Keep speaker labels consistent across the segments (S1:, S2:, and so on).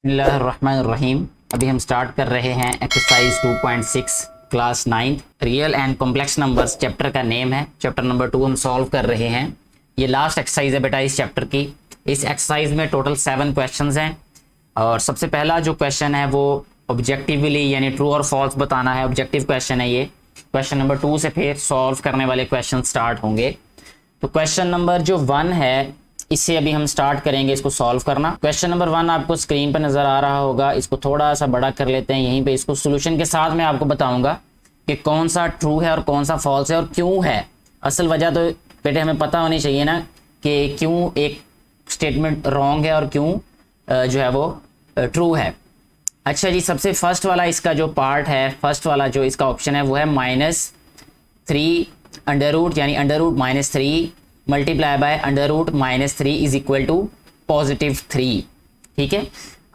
S1: बिस्मिल्लाहिर्रहमानिर्रहीम। अभी हम स्टार्ट कर रहे हैं exercise 2.6 class 9 real and complex numbers. Chapter का नेम है, चैप्टर नंबर 2 हम सॉल्व कर रहे हैं। ये लास्ट एक्सरसाइज है बेटा इस चैप्टर की। इस एक्सरसाइज में टोटल 7 क्वेश्चंस हैं और सबसे पहला जो क्वेश्चन है वो ऑब्जेक्टिवली यानी ट्रू और फॉल्स बताना है। ऑब्जेक्टिव क्वेश्चन है ये। क्वेश्चन नंबर 2 से फिर सॉल्व करने वाले क्वेश्चन स्टार्ट होंगे। तो क्वेश्चन नंबर जो 1 है इससे अभी हम स्टार्ट करेंगे इसको सॉल्व करना। क्वेश्चन नंबर 1 आपको स्क्रीन पर नजर आ रहा होगा, इसको थोड़ा सा बड़ा कर लेते हैं यहीं पे। इसको सॉल्यूशन के साथ मैं आपको बताऊंगा कि कौन सा ट्रू है और कौन सा फॉल्स है और क्यों है। असल वजह तो बेटे हमें पता होनी चाहिए ना कि क्यों एक स्टेटमेंट रॉन्ग है और क्यों जो है वो ट्रू है। अच्छा जी, सबसे फर्स्ट वाला इसका जो पार्ट है, फर्स्ट वाला जो इसका ऑप्शन है वो है -3 अंडर रूट यानी under root -3 multiply by under root -3 is equal to +3। ठीक है।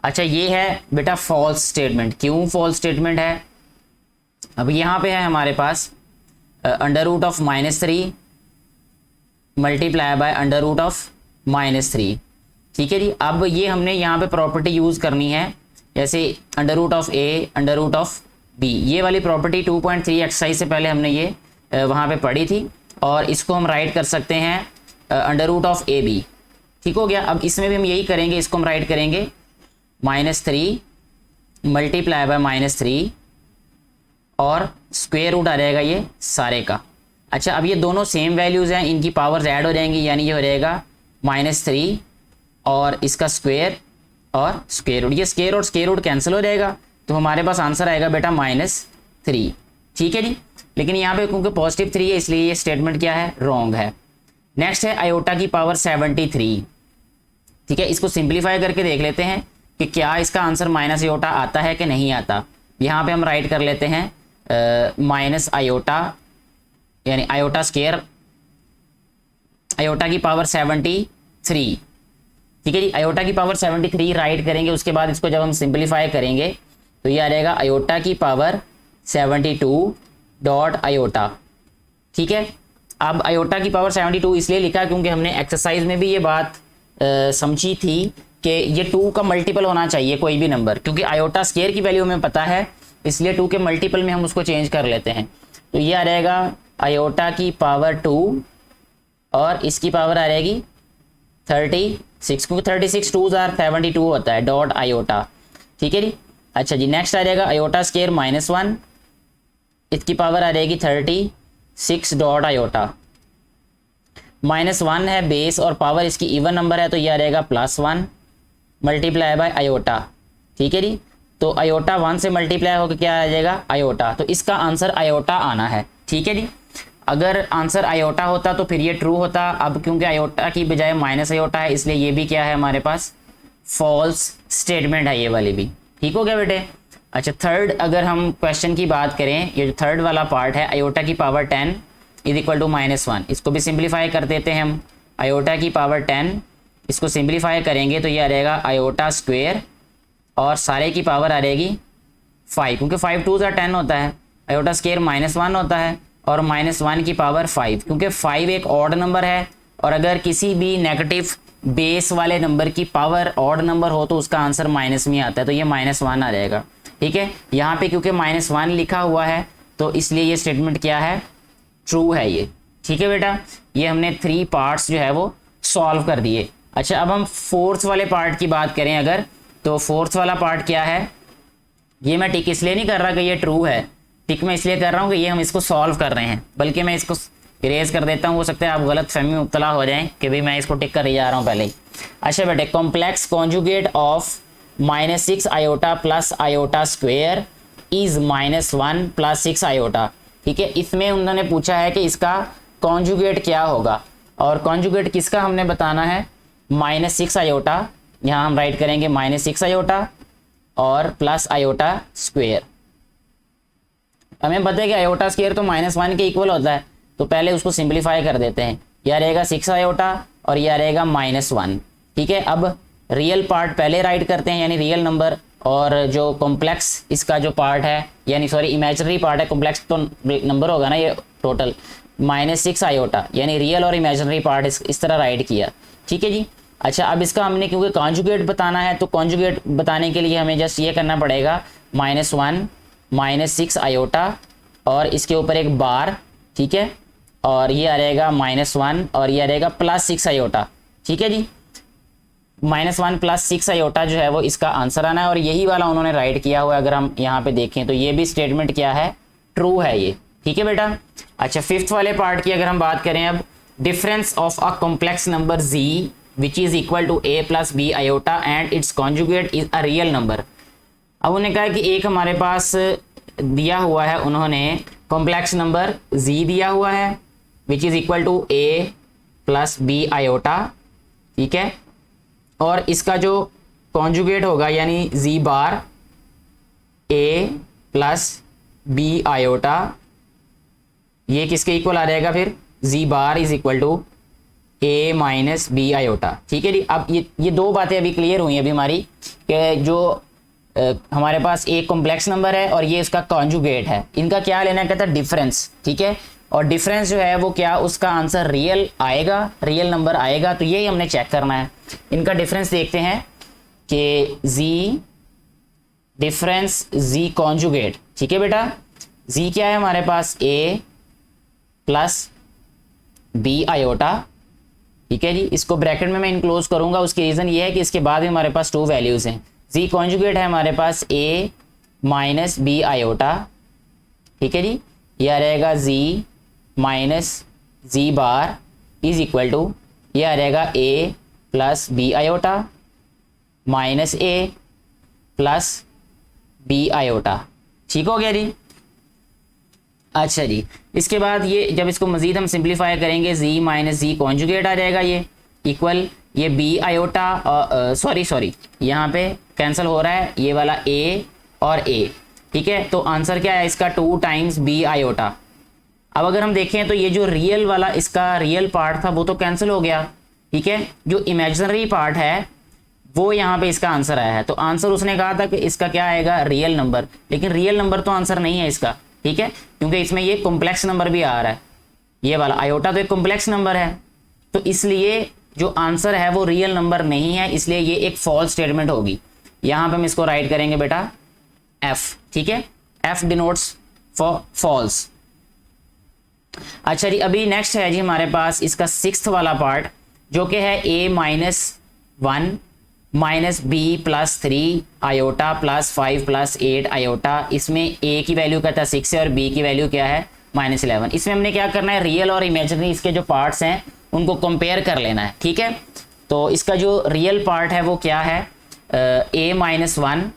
S1: अच्छा, ये है बेटा फॉल्स स्टेटमेंट। क्यों फॉल्स स्टेटमेंट है? अब यहाँ पे है हमारे पास under root of -3 multiply by under root of -3। ठीक है जी। अब ये हमने यहाँ पे प्रॉपर्टी यूज़ करनी है, जैसे under root of a under root of b. ये वाली प्रॉपर्टी 2.3 एक्सरसाइज से पहले हमने ये वहाँ पे पढ़ी थी और इसको हम राइट कर सकते हैं under root of a b. ठीक हो गया। अब इसमें भी हम यही करेंगे, इसको हम राइट करेंगे -3 मल्टीप्लाई बाय -3 और स्क्वायर रूट आ जाएगा ये सारे का। अच्छा, अब ये दोनों सेम वैल्यूज़ हैं, इनकी पावर्स ऐड हो जाएंगी यानी ये हो जाएगा -3 और इसका स्क्वायर और स्क्वायर रूट। ये स्क्वायर और स्क्वायर रूट कैंसिल हो जाएगा तो हमारे पास आंसर आएगा बेटा -3। ठीक है जी। लेकिन यहाँ पे क्योंकि +3 है इसलिए ये स्टेटमेंट क्या है, रॉन्ग है। नेक्स्ट है आयोटा की पावर 73। ठीक है, इसको सिंप्लीफाई करके देख लेते हैं कि क्या इसका आंसर माइनस आयोटा आता है कि नहीं आता। यहाँ पे हम राइट कर लेते हैं माइनस आयोटा यानी आयोटा स्क्वायर आयोटा की पावर 73। ठीक है जी। आयोटा की पावर 73 राइट करेंगे, उसके बाद इसको जब हम सिंप्लीफाई करेंगे तो ये आ जाएगा आयोटा की पावर 72 डॉट आयोटा। ठीक है। अब आयोटा की पावर 72 इसलिए लिखा क्योंकि हमने एक्सरसाइज में भी ये बात समझी थी कि ये 2 का मल्टीपल होना चाहिए कोई भी नंबर, क्योंकि आयोटा स्क्वायर की वैल्यू हमें पता है इसलिए 2 के मल्टीपल में हम उसको चेंज कर लेते हैं। तो ये आ जाएगा आयोटा की पावर 2 और इसकी पावर आ जाएगी 36, क्योंकि 36 2s आर 72 होता है डॉट आयोटा। ठीक है जी। अच्छा जी, नेक्स्ट आ जाएगा आयोटा स्क्वायर -1, इसकी पावर आ जाएगी 36 डॉट आयोटा। -1 है बेस और पावर इसकी इवन नंबर है तो ये आ जाएगा +1 मल्टीप्लाई बाय आयोटा। ठीक है जी। तो आयोटा 1 से मल्टीप्लाई होकर क्या आ जाएगा, आयोटा। तो इसका आंसर आयोटा आना है। ठीक है जी। अगर आंसर आयोटा होता तो फिर ये ट्रू होता। अब क्योंकि आयोटा की बजाय माइनस आयोटा है इसलिए ये भी क्या है हमारे पास, फॉल्स स्टेटमेंट है ये वाली भी। ठीक हो गया बेटे। अच्छा, थर्ड अगर हम क्वेश्चन की बात करें, ये जो थर्ड वाला पार्ट है आयोटा की पावर 10 इज इक्वल टू -1, इसको भी सिंप्लीफाई कर देते हैं हम। आयोटा की पावर 10 इसको सिंप्लीफाई करेंगे तो ये आ जाएगा आयोटा स्क्वायर और सारे की पावर आ जाएगी 5, क्योंकि 5 2s आर 10 होता है। आयोटा स्क्वायर -1 होता है और -1 की पावर 5, क्योंकि 5 एक ऑड नंबर है और अगर किसी भी नेगेटिव बेस वाले नंबर की पावर ऑड नंबर हो तो उसका आंसर माइनस में आता है, तो ये -1 आ जाएगा। ठीक है। यहाँ पे क्योंकि -1 लिखा हुआ है तो इसलिए ये स्टेटमेंट क्या है, ट्रू है ये। ठीक है बेटा, ये हमने 3 पार्ट्स जो है वो सॉल्व कर दिए। अच्छा, अब हम फोर्थ वाले पार्ट की बात करें अगर, तो फोर्थ वाला पार्ट क्या है, ये मैं टिक इसलिए नहीं कर रहा कि ये ट्रू है, टिक मैं इसलिए कर रहा हूँ कि ये हम इसको सॉल्व कर रहे हैं, बल्कि मैं इसको इरेज कर देता हूँ। हो सकता है आप गलत फहमी में मुब्तला हो जाएं कि भाई मैं इसको टिक कर ही जा रहा हूँ पहले ही। अच्छा बेटे, complex conjugate of -6 iota plus iota square is -1 + 6 iota. ठीक है। इसमें उन्होंने पूछा है कि इसका कॉन्जुगेट क्या होगा और कॉन्जुगेट किसका हमने बताना है, -6 आयोटा। यहाँ हम राइट करेंगे -6 आयोटा और प्लस आयोटा स्क्वेयर। हमें पता है कि आयोटा स्क्वायर तो -1 के इक्वल होता है, तो पहले उसको सिंप्लीफाई कर देते हैं। यह रहेगा 6 आयोटा और यह रहेगा -1। ठीक है। अब रियल पार्ट पहले राइट करते हैं यानी रियल नंबर, और जो कॉम्प्लेक्स इसका जो पार्ट है यानी सॉरी इमेजिनरी पार्ट है, कॉम्प्लेक्स तो नंबर होगा ना ये टोटल, -6 आयोटा यानी रियल और इमेजिनरी पार्ट इस तरह राइट किया। ठीक है जी। अच्छा, अब इसका हमने क्योंकि कॉन्जुगेट बताना है तो कॉन्जुगेट बताने के लिए हमें जस्ट ये करना पड़ेगा -1 -6 आयोटा और इसके ऊपर एक बार, ठीक है, और ये आ रहेगा -1 और ये आ रहेगा +6 आयोटा, ठीक है जी। -1 +6 आयोटा जो है वो इसका आंसर आना है और यही वाला उन्होंने राइट किया हुआ है। अगर हम यहाँ पे देखें तो ये भी स्टेटमेंट क्या है, ट्रू है ये, ठीक है बेटा। अच्छा, फिफ्थ वाले पार्ट की अगर हम बात करें अब, difference of a complex number z which is equal to a + b iota and its conjugate is a real number. अब उन्होंने कहा कि एक हमारे पास दिया हुआ है, उन्होंने कॉम्प्लेक्स नंबर z दिया हुआ है which is equal to a + b iota, ठीक है, और इसका जो कॉन्जुगेट होगा यानी z bar a + b iota, ये किसके इक्वल आ जाएगा फिर, z bar is equal to a - b iota, ठीक है जी। अब ये दो बातें अभी क्लियर हुई अभी हमारी कि जो हमारे पास एक कॉम्प्लेक्स नंबर है और ये इसका कॉन्जुगेट है, इनका क्या लेना कहता है, डिफरेंस, ठीक है। और डिफरेंस जो है वो क्या, उसका आंसर रियल आएगा, रियल नंबर आएगा, तो यही हमने चेक करना है। इनका डिफरेंस देखते हैं कि z डिफरेंस z कॉन्जुगेट, ठीक है बेटा। z क्या है हमारे पास, a + b आयोटा, ठीक है जी। इसको ब्रैकेट में मैं इनक्लोज करूंगा, उसकी रीजन ये है कि इसके बाद भी हमारे पास 2 वैल्यूज हैं। z कॉन्जुगेट है हमारे पास a - b आयोटा, ठीक है जी। यह रहेगा z - z bar is equal to, यह रहेगा a + b iota -a + b iota, ठीक हो गया जी। अच्छा जी, इसके बाद ये जब इसको मजीद हम सिंप्लीफाई करेंगे, z - z कॉन्जुगेट आ जाएगा, ये इक्वल ये b आयोटा, सॉरी यहाँ पे कैंसिल हो रहा है, ये वाला a और a, ठीक है। तो आंसर क्या है इसका, 2 टाइम्स b आयोटा। अब अगर हम देखें तो ये जो रियल वाला इसका रियल पार्ट था वो तो कैंसिल हो गया, ठीक है। जो इमेजिनरी पार्ट है वो यहाँ पे इसका आंसर आया है, तो आंसर उसने कहा था कि इसका क्या आएगा, रियल नंबर, लेकिन रियल नंबर तो आंसर नहीं है इसका, ठीक है, क्योंकि इसमें ये कॉम्प्लेक्स नंबर भी आ रहा है, ये वाला आयोटा तो एक कॉम्प्लेक्स नंबर है, तो इसलिए जो आंसर है वो रियल नंबर नहीं है, इसलिए ये एक फॉल्स स्टेटमेंट होगी। यहाँ पे हम इसको राइट करेंगे बेटा f, ठीक है, f डिनोट्स फॉर फॉल्स। अच्छा जी, अभी नेक्स्ट है जी हमारे पास इसका 6th वाला पार्ट जो कि है a - 1 -b + 3 आयोटा + 5 + 8 आयोटा। इसमें a की वैल्यू कहता है 6 है और b की वैल्यू क्या है, -11। इसमें हमने क्या करना है, रियल और इमेजिनरी इसके जो पार्ट्स हैं उनको कंपेयर कर लेना है, ठीक है। तो इसका जो रियल पार्ट है वो क्या है, a - 1,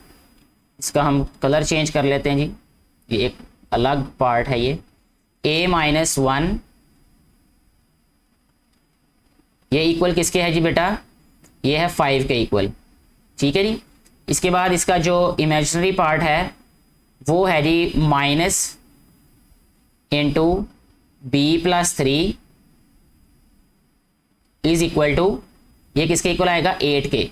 S1: इसका हम कलर चेंज कर लेते हैं जी, ये एक अलग पार्ट है ये, a - 1 ये इक्वल किसके है जी बेटा, ये है 5 के इक्वल, ठीक है जी। इसके बाद इसका जो इमेजिनरी पार्ट है वो है जी minus into b + 3 is equal to, ये किसके इक्वल आएगा, 8 के,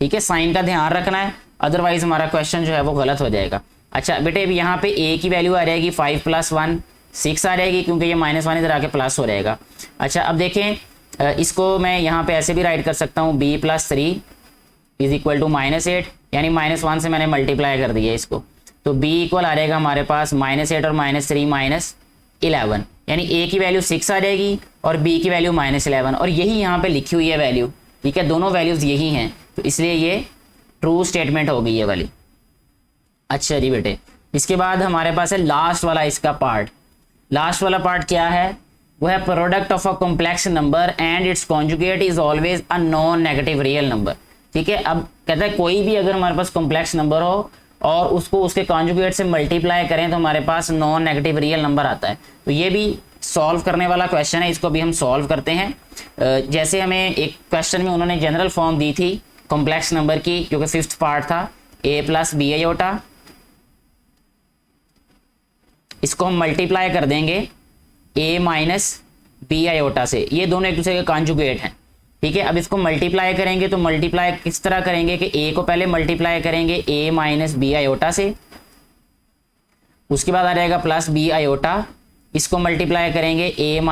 S1: ठीक है। साइन का ध्यान रखना है, अदरवाइज हमारा क्वेश्चन जो है वो गलत हो जाएगा। अच्छा बेटे, यहाँ पे a की वैल्यू आ जाएगी 5 + 1 6 आ जाएगी, क्योंकि ये -1 इधर आके प्लस हो जाएगा। अच्छा अब देखें, इसको मैं यहाँ पे ऐसे भी राइट कर सकता हूँ, b + 3 इज इक्वल टू -8, यानी -1 से मैंने मल्टीप्लाई कर दिया इसको, तो b इक्वल आ जाएगा हमारे पास -8 और -3 -11, यानी a की वैल्यू 6 आ जाएगी और b की वैल्यू -11, और यही यहाँ पे लिखी हुई है वैल्यू, ठीक है, दोनों वैल्यूज यही हैं, तो इसलिए ये ट्रू स्टेटमेंट होगी ये वाली। अच्छा जी बेटे, इसके बाद हमारे पास है लास्ट वाला इसका पार्ट। लास्ट वाला पार्ट क्या है, वो है product of a complex number and its conjugate is always a non negative real number, ठीक है। अब कहता है कोई भी अगर हमारे पास कॉम्प्लेक्स नंबर हो और उसको उसके कॉन्जुगेट से मल्टीप्लाई करें तो हमारे पास नॉन नेगेटिव रियल नंबर आता है। तो ये भी सॉल्व करने वाला क्वेश्चन है, इसको भी हम सॉल्व करते हैं। जैसे हमें एक क्वेश्चन में उन्होंने जनरल फॉर्म दी थी कॉम्प्लेक्स नंबर की, जो कि 5th पार्ट था, a + b आयोटा, इसको हम मल्टीप्लाई कर देंगे a - b आयोटा से, ये दोनों एक दूसरे के कॉन्जुगेट हैं, ठीक है। अब इसको मल्टीप्लाई करेंगे तो मल्टीप्लाई किस तरह करेंगे कि a को पहले मल्टीप्लाई करेंगे a - b आयोटा से, उसके बाद आ जाएगा +b आयोटा, इसको मल्टीप्लाई करेंगे a -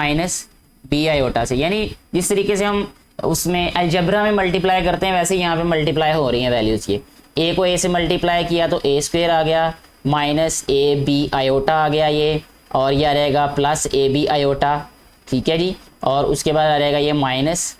S1: b आयोटा से, यानी जिस तरीके से हम उसमें अलजबरा में मल्टीप्लाई करते हैं वैसे यहाँ पे मल्टीप्लाई हो रही हैं वैल्यूज़। ये ए को ए से मल्टीप्लाई किया तो ए स्क्वेयर आ गया, माइनस ए बी आयोटा आ गया ये, और यह रहेगा प्लस ए बी आयोटा, ठीक है जी। और उसके बाद आ रहेगा ये minus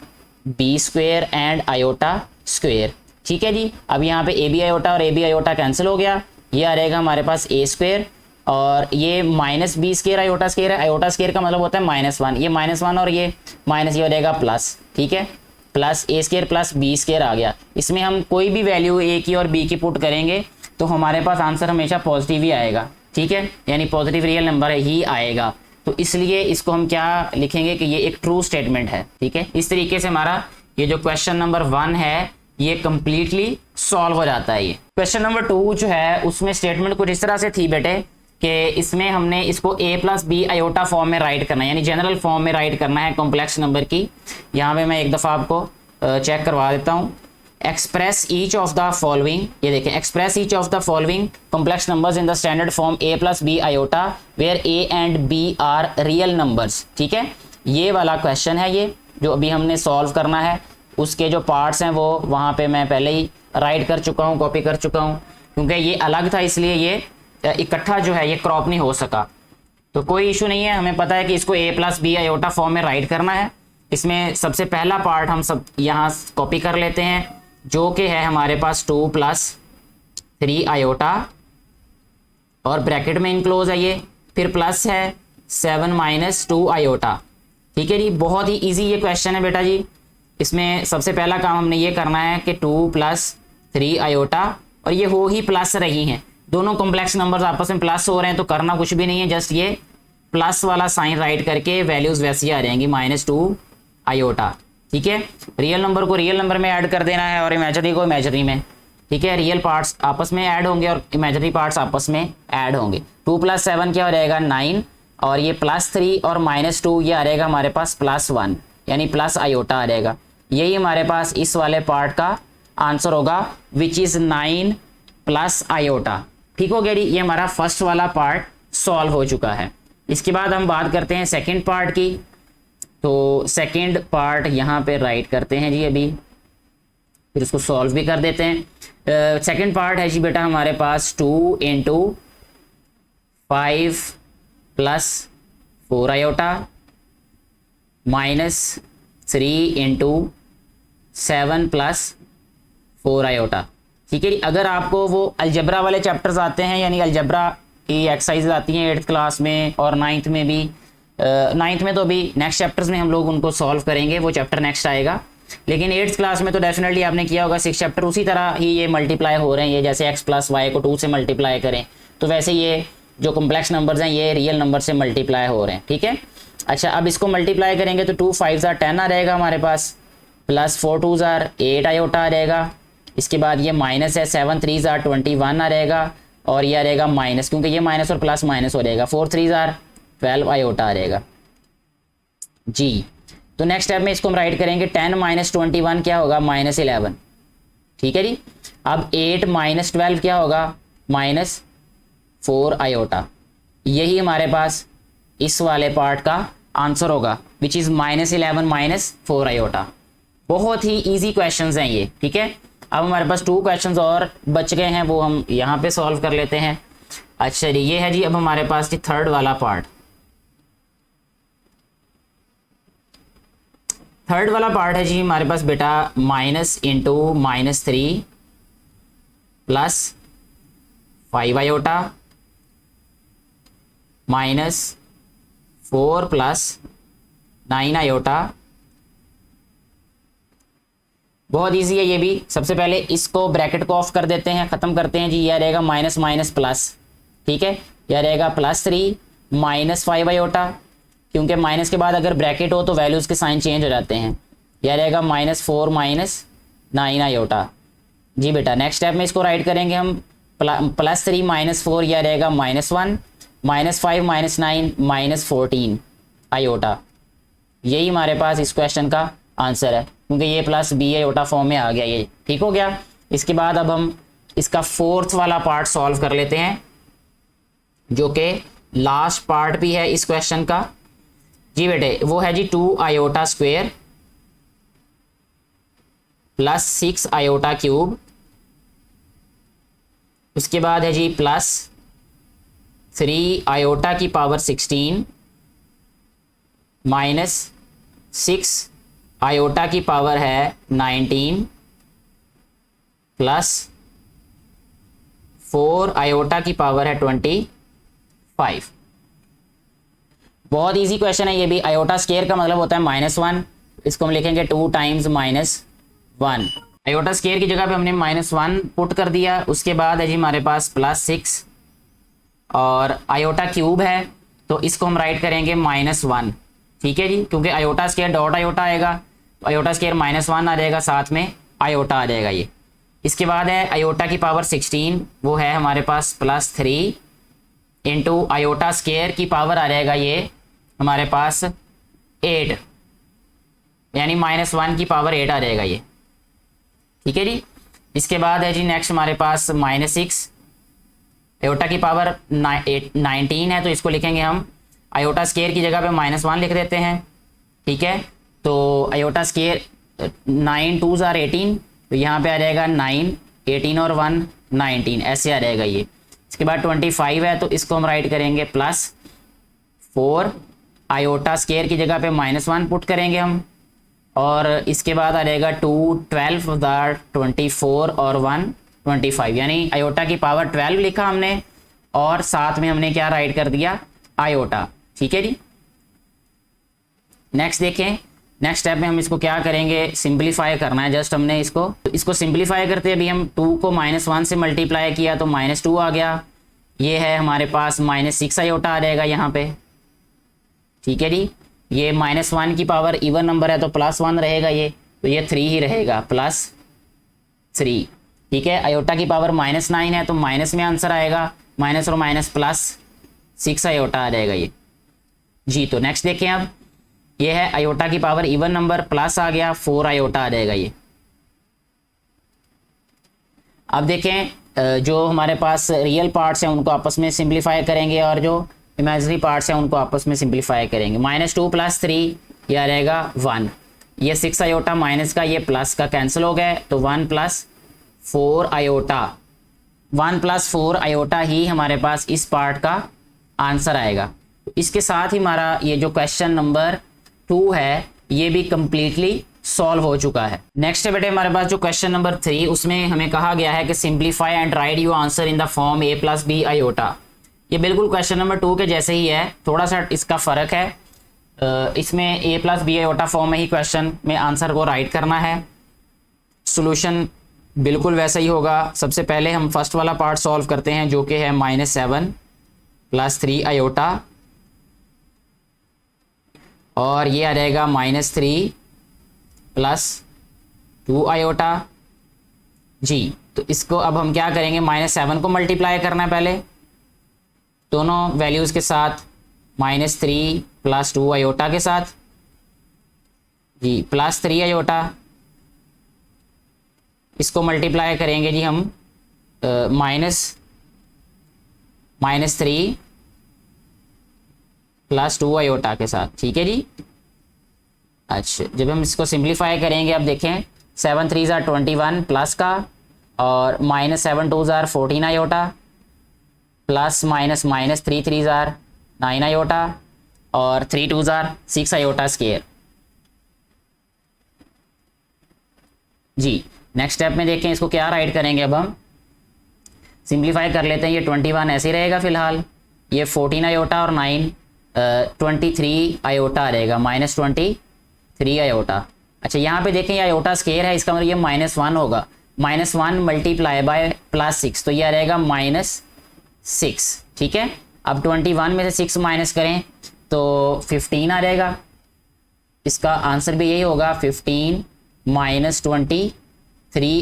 S1: b square and iota square, ठीक है जी। अब यहाँ पे ए बी आयोटा और ए बी आयोटा कैंसिल हो गया, ये आ रहेगा हमारे पास ए स्क्वेयर, और ये minus b square iota square है, आयोटा स्क्वेयर का मतलब होता है -1, ये -1 और ये माइनस, ये हो जाएगा प्लस, ठीक है, प्लस ए स्क्वेयर प्लस बी स्क्वेयर आ गया। इसमें हम कोई भी वैल्यू ए की और बी की पुट करेंगे तो हमारे पास आंसर हमेशा पॉजिटिव ही आएगा, ठीक है, यानी पॉजिटिव रियल नंबर ही आएगा। तो इसलिए इसको हम क्या लिखेंगे कि ये एक ट्रू स्टेटमेंट है, ठीक है। इस तरीके से हमारा ये जो क्वेश्चन नंबर 1 है ये कंप्लीटली सॉल्व हो जाता है। ये क्वेश्चन नंबर 2 जो है उसमें स्टेटमेंट कुछ इस तरह से थी बेटे कि इसमें हमने इसको a plus b iota form में राइट करना है, यानी जनरल फॉर्म में राइट करना है कॉम्प्लेक्स नंबर की। यहाँ पे मैं एक दफ़ा आपको चेक करवा देता हूँ। Express each of the following, ये देखें, express each of the following complex numbers in the standard form a plus b iota where a and b are real numbers, ठीक है। ये वाला क्वेश्चन है ये जो अभी हमने सॉल्व करना है। उसके जो पार्ट्स हैं वो वहाँ पे मैं पहले ही राइट कर चुका हूँ, कॉपी कर चुका हूँ, क्योंकि ये अलग था इसलिए ये इकट्ठा जो है ये क्रॉप नहीं हो सका। तो कोई इशू नहीं है, हमें पता है कि इसको a plus b iota form में राइट करना है। इसमें सबसे पहला पार्ट हम सब यहाँ कॉपी कर लेते हैं जो कि है हमारे पास 2 प्लस 3 आयोटा, और ब्रैकेट में इनक्लोज है ये, फिर प्लस है 7 माइनस 2 आयोटा, ठीक है जी। बहुत ही ईजी ये क्वेश्चन है बेटा जी। इसमें सबसे पहला काम हमने ये करना है कि 2 प्लस 3 आयोटा, और ये हो ही प्लस रही हैं, दोनों कॉम्प्लेक्स नंबर्स आपस में प्लस हो रहे हैं, तो करना कुछ भी नहीं है, जस्ट ये प्लस वाला साइन राइट करके वैल्यूज वैसी आ जाएंगी -2 आयोटा, ठीक है। रियल नंबर को रियल नंबर में ऐड कर देना है और इमेजनरी को इमेजनरी में, ठीक है। रियल पार्ट्स आपस में ऐड होंगे और इमेजनरी पार्ट्स आपस में ऐड होंगे। 2 + 7 क्या हो जाएगा 9, और ये +3 और -2 ये आ रहेगा हमारे पास +1, यानी प्लस आयोटा आ जाएगा। यही हमारे पास इस वाले पार्ट का आंसर होगा विच इज़ 9 प्लस आयोटा, ठीक हो गया जी। ये हमारा फर्स्ट वाला पार्ट सॉल्व हो चुका है। इसके बाद हम बात करते हैं सेकंड पार्ट की। तो सेकंड पार्ट यहाँ पे राइट करते हैं जी अभी, फिर उसको सॉल्व भी कर देते हैं। सेकंड पार्ट है जी बेटा हमारे पास 2 × 5 + 4 आयोटा -3 × 7 + 4 आयोटा, ठीक है जी। अगर आपको वो अलजबरा वाले चैप्टर्स आते हैं, यानी अलजबरा की एक्सरसाइज आती हैं 8th क्लास में और 9th में भी, 9th में तो अभी नेक्स्ट चैप्टर्स में हम लोग उनको सॉल्व करेंगे, वो चैप्टर नेक्स्ट आएगा। लेकिन 8th क्लास में तो डेफिनेटली आपने किया होगा 6 चैप्टर, उसी तरह ही ये मल्टीप्लाई हो रहे हैं। ये जैसे x + y को 2 से मल्टीप्लाई करें तो वैसे ये जो कॉम्प्लेक्स नंबर्स हैं ये रियल नंबर से मल्टीप्लाई हो रहे हैं, ठीक है। अच्छा, अब इसको मल्टीप्लाई करेंगे तो 2 × 5 = 10 आ रहेगा हमारे पास, +4 × 2 = 8 आयोटा आ रहेगा। इसके बाद ये माइनस है, 7 × 3 = 21 आ रहेगा, और ये आ रहेगा माइनस, क्योंकि ये माइनस और प्लस माइनस हो रहेगा, 4 × 3 = 12 आयोटा आ रहेगा जी। तो नेक्स्ट स्टेप में इसको हम राइट करेंगे 10 - 21 क्या होगा -11, ठीक है जी। अब 8 - 12 क्या होगा -4 आयोटा। यही हमारे पास इस वाले पार्ट का आंसर होगा विच इज़ -11 - 4 आयोटा। बहुत ही ईजी क्वेश्चंस हैं ये, ठीक है। अब हमारे पास 2 क्वेश्चंस और बच गए हैं, वो हम यहाँ पे सॉल्व कर लेते हैं। अच्छा जी, ये है जी अब हमारे पास जी थर्ड वाला पार्ट। थर्ड वाला पार्ट है जी हमारे पास बेटा -3 + 5 आयोटा -4 + 9 आयोटा। बहुत इजी है ये भी। सबसे पहले इसको ब्रैकेट को ऑफ कर देते हैं, ख़त्म करते हैं जी। यह रहेगा माइनस माइनस प्लस, ठीक है। यह रहेगा +3 -5 आयोटा, क्योंकि माइनस के बाद अगर ब्रैकेट हो तो वैल्यूज़ के साइन चेंज हो जाते हैं। यह रहेगा -4 - 9 आयोटा जी बेटा। नेक्स्ट स्टेप में इसको राइट करेंगे हम +3 - 4, यह रहेगा -1 -5 - 9 -14 आयोटा। यही हमारे पास इस क्वेश्चन का आंसर है, क्योंकि ये प्लस बी आयोटा फॉर्म में आ गया, ये ठीक हो गया। इसके बाद अब हम इसका फोर्थ वाला पार्ट सॉल्व कर लेते हैं, जो कि लास्ट पार्ट भी है इस क्वेश्चन का जी बेटे। वो है जी 2 iota square plus 6 iota cube, उसके बाद है जी प्लस 3 आयोटा की पावर 16 माइनस 6 आयोटा की पावर है 19 प्लस 4 आयोटा की पावर है 25। बहुत इजी क्वेश्चन है ये भी। आयोटा स्केयर का मतलब होता है -1, इसको हम लिखेंगे 2 टाइम्स -1। आयोटा स्केयर की जगह पे हमने -1 पुट कर दिया। उसके बाद है जी हमारे पास +6 और आयोटा क्यूब है तो इसको हम राइट करेंगे -1, ठीक है जी, क्योंकि आयोटा स्केयर डॉट आयोटा आएगा, आयोटा स्केयर -1 आ जाएगा, साथ में आयोटा आ जाएगा ये। इसके बाद है आयोटा की पावर 16, वो है हमारे पास +3 इंटू आयोटा स्केयर की पावर आ जाएगा ये हमारे पास 8, यानी -1 की पावर 8 आ जाएगा ये, ठीक है जी। इसके बाद है जी नेक्स्ट हमारे पास -6, आयोटा की पावर 19 है तो इसको लिखेंगे हम, आयोटा स्केयर की जगह पे -1 लिख देते हैं, ठीक है। तो आयोटा स्केयर 9 2s are 18, तो यहाँ पे आ जाएगा 9, 18 और 1 19, ऐसे आ जाएगा ये। इसके बाद 25 है तो इसको हम राइट करेंगे +4, आयोटा स्केयर की जगह पे -1 पुट करेंगे हम, और इसके बाद आ जाएगा 2 12 24 और 1 25, यानी आयोटा की पावर 12 लिखा हमने और साथ में हमने क्या राइट कर दिया, आयोटा, ठीक है जी। नेक्स्ट देखें, नेक्स्ट स्टेप में हम इसको क्या करेंगे, सिंपलीफाई करना है जस्ट हमने इसको सिंपलीफाई करते अभी हम 2 को -1 से मल्टीप्लाई किया तो -2 आ गया, ये है हमारे पास -6 आयोटा आ जाएगा यहाँ पे, ठीक है जी। ये -1 की पावर इवन नंबर है तो +1 रहेगा ये, तो ये 3 ही रहेगा, +3, ठीक है। आयोटा की पावर -9 है तो माइनस में आंसर आएगा, माइनस और माइनस +6 आयोटा आ जाएगा ये जी। तो नेक्स्ट देखें अब, ये है आयोटा की पावर इवन नंबर, प्लस आ गया 4 आयोटा आ जाएगा ये। अब देखें जो हमारे पास रियल पार्ट्स हैं उनको आपस में सिंप्लीफाई करेंगे और जो इमेजिनरी पार्ट्स हैं उनको आपस में सिंप्लीफाई करेंगे। -2 + 3 ये आ जाएगा 1, ये 6 आयोटा माइनस का ये प्लस का कैंसिल हो गए तो 1 + 4 आयोटा, 1 + 4 आयोटा ही हमारे पास इस पार्ट का आंसर आएगा। इसके साथ ही हमारा ये जो क्वेश्चन नंबर 2 है ये भी कंप्लीटली सॉल्व हो चुका है। नेक्स्ट है बेटे हमारे पास जो क्वेश्चन नंबर 3, उसमें हमें कहा गया है कि simplify and write your answer in the form a + b iota. ये बिल्कुल क्वेश्चन नंबर 2 के जैसे ही है, थोड़ा सा इसका फ़र्क है। इसमें a + b आयोटा फॉर्म में ही क्वेश्चन में आंसर को राइट करना है, सोल्यूशन बिल्कुल वैसा ही होगा। सबसे पहले हम फर्स्ट वाला पार्ट सॉल्व करते हैं जो कि है -7 + 3 आयोटा, और ये आ जाएगा -3 + 2 आयोटा जी। तो इसको अब हम क्या करेंगे, -7 को मल्टीप्लाई करना है पहले दोनों वैल्यूज़ के साथ, -3 + 2 आयोटा के साथ जी, +3 आयोटा, इसको मल्टीप्लाई करेंगे जी हम -3 + 2 आयोटा के साथ, ठीक है जी। अच्छा, जब हम इसको सिंप्लीफाई करेंगे, अब देखें 7 3s are 21 प्लस का, और -7 2s are 14 iota, plus -3 3s are 9 iota, और 3 2s are 6 आयोटा स्केयर जी। नेक्स्ट स्टेप में देखें इसको क्या राइट करेंगे, अब हम सिंप्लीफाई कर लेते हैं। ये 21 ऐसे ही रहेगा फिलहाल, ये 14 आयोटा और 9 23 आयोटा रहेगा, -23 आयोटा। अच्छा, यहाँ पे देखें ये आयोटा स्केयर है, इसका मतलब ये -1 होगा, -1 मल्टीप्लाई बाय +6 तो ये आ रहेगा -6, ठीक है। अब 21 में से 6 माइनस करें तो 15 आ जाएगा, इसका आंसर भी यही होगा, 15 - 23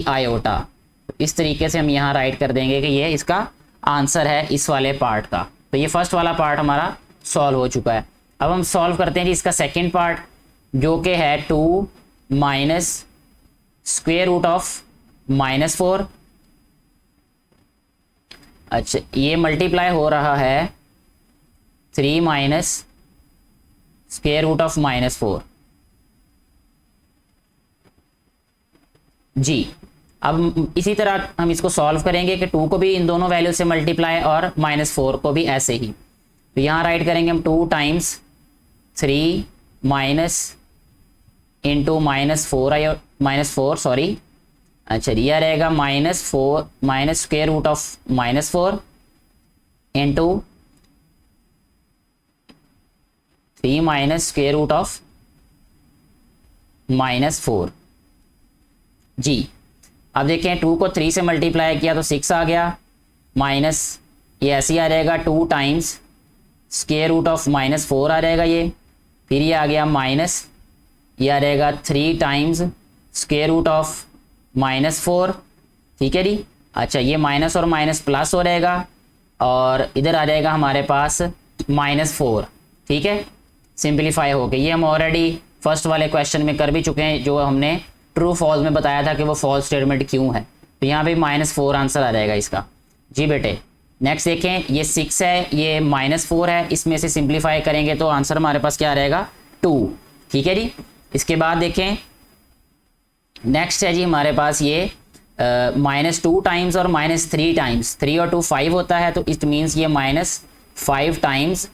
S1: आयोटा। इस तरीके से हम यहाँ राइट कर देंगे कि ये इसका आंसर है इस वाले पार्ट का। तो ये फर्स्ट वाला पार्ट हमारा सॉल्व हो चुका है। अब हम सॉल्व करते हैं जी इसका सेकंड पार्ट जो कि है 2 - √(-4). अच्छा, ये मल्टीप्लाई हो रहा है 3 - √(-4) जी। अब इसी तरह हम इसको सॉल्व करेंगे कि 2 को भी इन दोनों वैल्यू से मल्टीप्लाई और -4 को भी ऐसे ही। तो यहाँ राइट करेंगे हम 2 टाइम्स 3 माइनस इंटू -4 सॉरी, अच्छा यह रहेगा -4 minus square root of -4 into 3 minus square root of -4 जी। अब देखें 2 को 3 से मल्टीप्लाई किया तो 6 आ गया, माइनस ये ऐसे ही आ जाएगा 2 टाइम्स स्क्वायर रूट ऑफ -4 आ रहेगा ये, फिर ये आ गया माइनस, ये आ रहेगा 3 टाइम्स स्क्वायर रूट ऑफ -4, ठीक है जी। अच्छा ये माइनस और माइनस प्लस हो रहेगा और इधर आ जाएगा हमारे पास -4, ठीक है। सिंपलीफाई हो गया, ये हम ऑलरेडी फर्स्ट वाले क्वेश्चन में कर भी चुके हैं, जो हमने ट्रू फॉल्स में बताया था कि वो फॉल्स स्टेटमेंट क्यों है। तो यहाँ पे -4 आंसर आ जाएगा इसका जी बेटे। नेक्स्ट देखें, ये 6 है, ये -4 है, इसमें से सिंपलीफाई करेंगे तो आंसर हमारे पास क्या आ रहेगा 2, ठीक है जी। इसके बाद देखें नेक्स्ट है जी हमारे पास ये -2 टाइम्स और -3 टाइम्स, 3 और 2 5 होता है, तो इट मीन्स ये -5 टाइम्स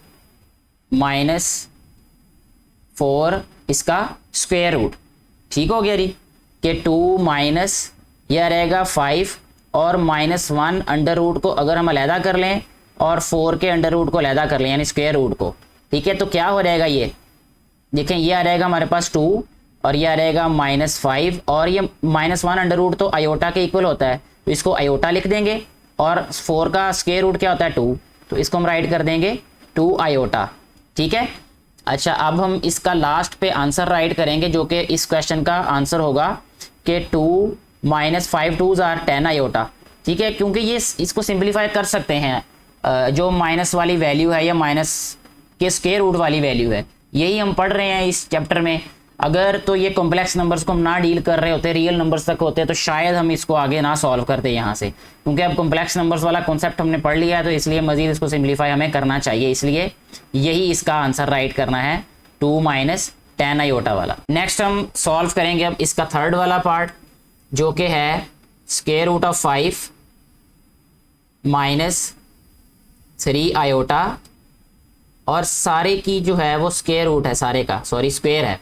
S1: -4 इसका स्क्वायर रूट, ठीक हो गया जी। कि 2 माइनस यह रहेगा 5 और -1 अंडर रूट को अगर हम अलहदा कर लें और 4 के अंडर रूट को अलहदा कर लें यानी स्क्वायर रूट को, ठीक है, तो क्या हो जाएगा ये देखें, ये आ रहेगा हमारे पास 2 और ये आ रहेगा -5 और ये -1 अंडर रूट तो आयोटा के इक्वल होता है, तो इसको आयोटा लिख देंगे और 4 का स्क्वायर रूट क्या होता है 2, तो इसको हम राइट कर देंगे 2 आयोटा, ठीक है। अच्छा अब हम इसका लास्ट पे आंसर राइट करेंगे जो कि इस क्वेश्चन का आंसर होगा कि 2 -5 2s आर 10 आयोटा, ठीक है, क्योंकि ये इसको सिंपलीफाई कर सकते हैं जो माइनस वाली वैल्यू है या माइनस के स्क्वायर रूट वाली वैल्यू है, यही हम पढ़ रहे हैं इस चैप्टर में। अगर तो ये कॉम्प्लेक्स नंबर्स को हम ना डील कर रहे होते, रियल नंबर्स तक होते, तो शायद हम इसको आगे ना सॉल्व करते यहाँ से, क्योंकि अब कॉम्प्लेक्स नंबर्स वाला कॉन्सेप्ट हमने पढ़ लिया है, तो इसलिए मजीद इसको सिंपलीफाई हमें करना चाहिए, इसलिए यही इसका आंसर राइट करना है 2 - 10 आयोटा वाला। नेक्स्ट हम सॉल्व करेंगे अब इसका थर्ड वाला पार्ट जो कि है स्क्वायर रूट ऑफ 5 -3 आयोटा और सारे की जो है वो स्क्वायर रूट है, सारे का सॉरी स्क्वायर है,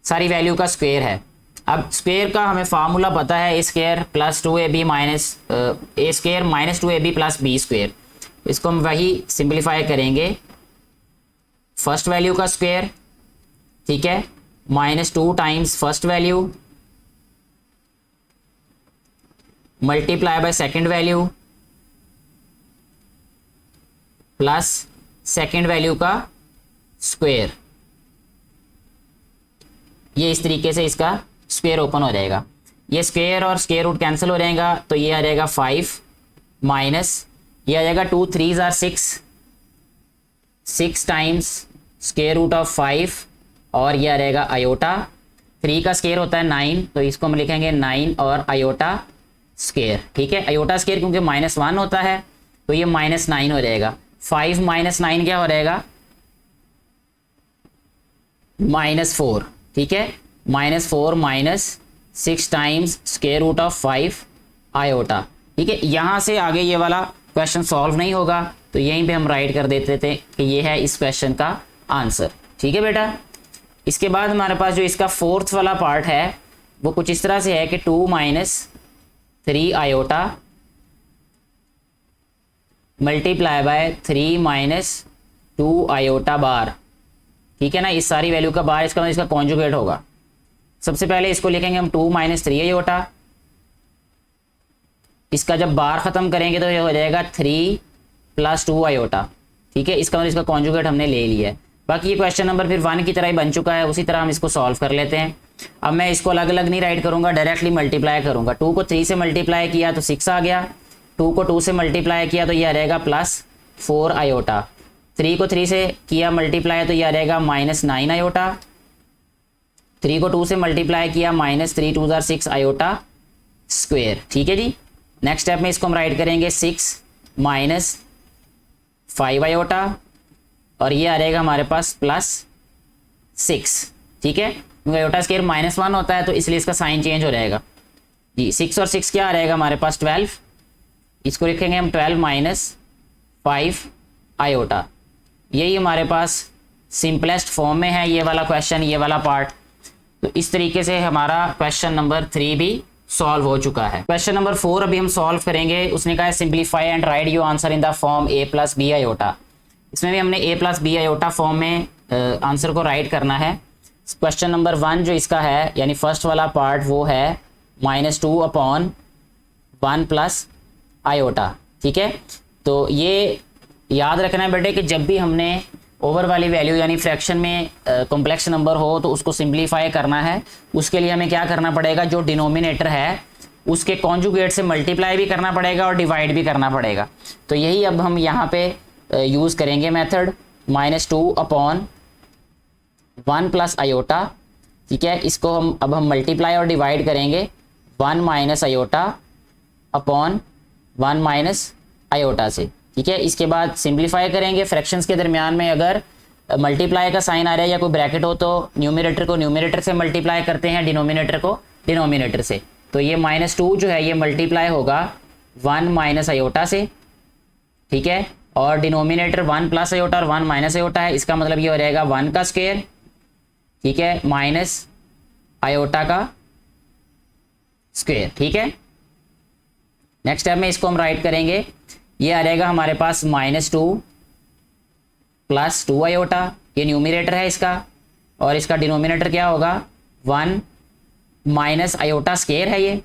S1: सारी वैल्यू का स्क्वायर है। अब स्क्वायर का हमें फार्मूला पता है, A² + 2AB minus A² - 2AB + B², इसको हम वही सिंपलीफाई करेंगे, फर्स्ट वैल्यू का स्क्वायर, ठीक है, -2 times first value multiply by second value plus second value का स्क्वायर, ये इस तरीके से इसका स्क्वायर ओपन हो जाएगा, ये स्क्वायर और स्क्वायर रूट कैंसिल हो जाएगा, तो ये आ जाएगा 5 माइनस ये आ जाएगा 2 3s are 6 times square root of 5 और ये आ जाएगा आयोटा, 3 का स्क्वायर होता है 9, तो इसको हम लिखेंगे 9 और आयोटा स्क्वायर, ठीक है। आयोटा स्क्वायर क्योंकि -1 होता है तो ये -9 हो जाएगा, 5 - 9 क्या हो जाएगा -4, ठीक है, -4 minus 6 times square root of 5 iota, ठीक है। यहाँ से आगे ये वाला क्वेश्चन सॉल्व नहीं होगा, तो यहीं पे हम राइट कर देते थे कि ये है इस क्वेश्चन का आंसर, ठीक है बेटा। इसके बाद हमारे पास जो इसका फोर्थ वाला पार्ट है वो कुछ इस तरह से है कि 2 - 3 आयोटा मल्टीप्लाई बाय 3 - 2 आयोटा बार, ठीक है ना, इस सारी वैल्यू का बार इसका इसका कॉन्जुगेट होगा। सबसे पहले इसको लिखेंगे हम 2 - 3 आयोटा, इसका जब बार खत्म करेंगे तो ये हो जाएगा 3 + 2 आयोटा, ठीक है, इसका मतलब इसका कॉन्जुगेट हमने ले लिया है। बाकी ये क्वेश्चन नंबर फिर 1 की तरह ही बन चुका है, उसी तरह हम इसको सॉल्व कर लेते हैं। अब मैं इसको अलग अलग नहीं राइट करूंगा, डायरेक्टली मल्टीप्लाई करूंगा। 2 को 3 से मल्टीप्लाई किया तो 6 आ गया, 2 को 2 से मल्टीप्लाई किया तो ये आ रहेगा +4 आयोटा, 3 को 3 से किया मल्टीप्लाई तो ये आ रहेगा -9 आयोटा, 3 को 2 से मल्टीप्लाई किया -3 2s आर 6 आयोटा स्क्वायर, ठीक है जी। नेक्स्ट स्टेप में इसको हम राइट करेंगे 6 - 5 आयोटा और ये आ रहेगा हमारे पास +6, ठीक है, क्योंकि आयोटा स्क्वायर -1 होता है तो इसलिए इसका साइन चेंज हो जाएगा, जी 6 और 6 क्या आ रहेगा हमारे पास 12, इसको लिखेंगे हम 12 माइनस 5 आयोटा। यही हमारे पास सिंपलेस्ट फॉर्म में है ये वाला क्वेश्चन, ये वाला पार्ट। तो इस तरीके से हमारा क्वेश्चन नंबर 3 भी सॉल्व हो चुका है। क्वेश्चन नंबर 4 अभी हम सॉल्व करेंगे। उसने कहा है simplify and write your answer in the form a plus b iota. इसमें भी हमने a plus b iota form में आंसर को राइट करना है। क्वेश्चन नंबर 1 जो इसका है यानी फर्स्ट वाला पार्ट वो है -2 अपॉन 1 प्लस आयोटा। ठीक है, तो ये याद रखना है बेटे कि जब भी हमने ओवर वाली वैल्यू यानी फ्रैक्शन में कॉम्प्लेक्स नंबर हो तो उसको सिंप्लीफाई करना है। उसके लिए हमें क्या करना पड़ेगा, जो डिनोमिनेटर है उसके कॉन्जुगेट से मल्टीप्लाई भी करना पड़ेगा और डिवाइड भी करना पड़ेगा। तो यही अब हम यहाँ पे यूज़ करेंगे मेथड -2 अपॉन 1 प्लस आयोटा। ठीक है, इसको हम अब हम मल्टीप्लाई और डिवाइड करेंगे 1 minus iota upon 1 minus iota से। ठीक है, इसके बाद सिंप्लीफाई करेंगे। फ्रैक्शंस के दरमियान में अगर मल्टीप्लाई का साइन आ रहा है या कोई ब्रैकेट हो तो न्यूमरेटर को न्यूमरेटर से मल्टीप्लाई करते हैं, डिनोमिनेटर को डिनोमिनेटर से। तो ये -2 जो है ये मल्टीप्लाई होगा 1 माइनस आयोटा से। ठीक है, और डिनोमिनेटर 1 प्लस आयोटा और 1 माइनस आयोटा है, इसका मतलब ये हो जाएगा 1 का स्क्वायर, ठीक है, माइनस आयोटा का स्क्वायर। ठीक है, नेक्स्ट स्टेप में इसको हम राइट करेंगे। ये आ जाएगा हमारे पास -2 प्लस 2 आयोटा, ये न्यूमरेटर है इसका, और इसका डिनोमिनेटर क्या होगा 1 माइनस आयोटा स्क्वायर है ये।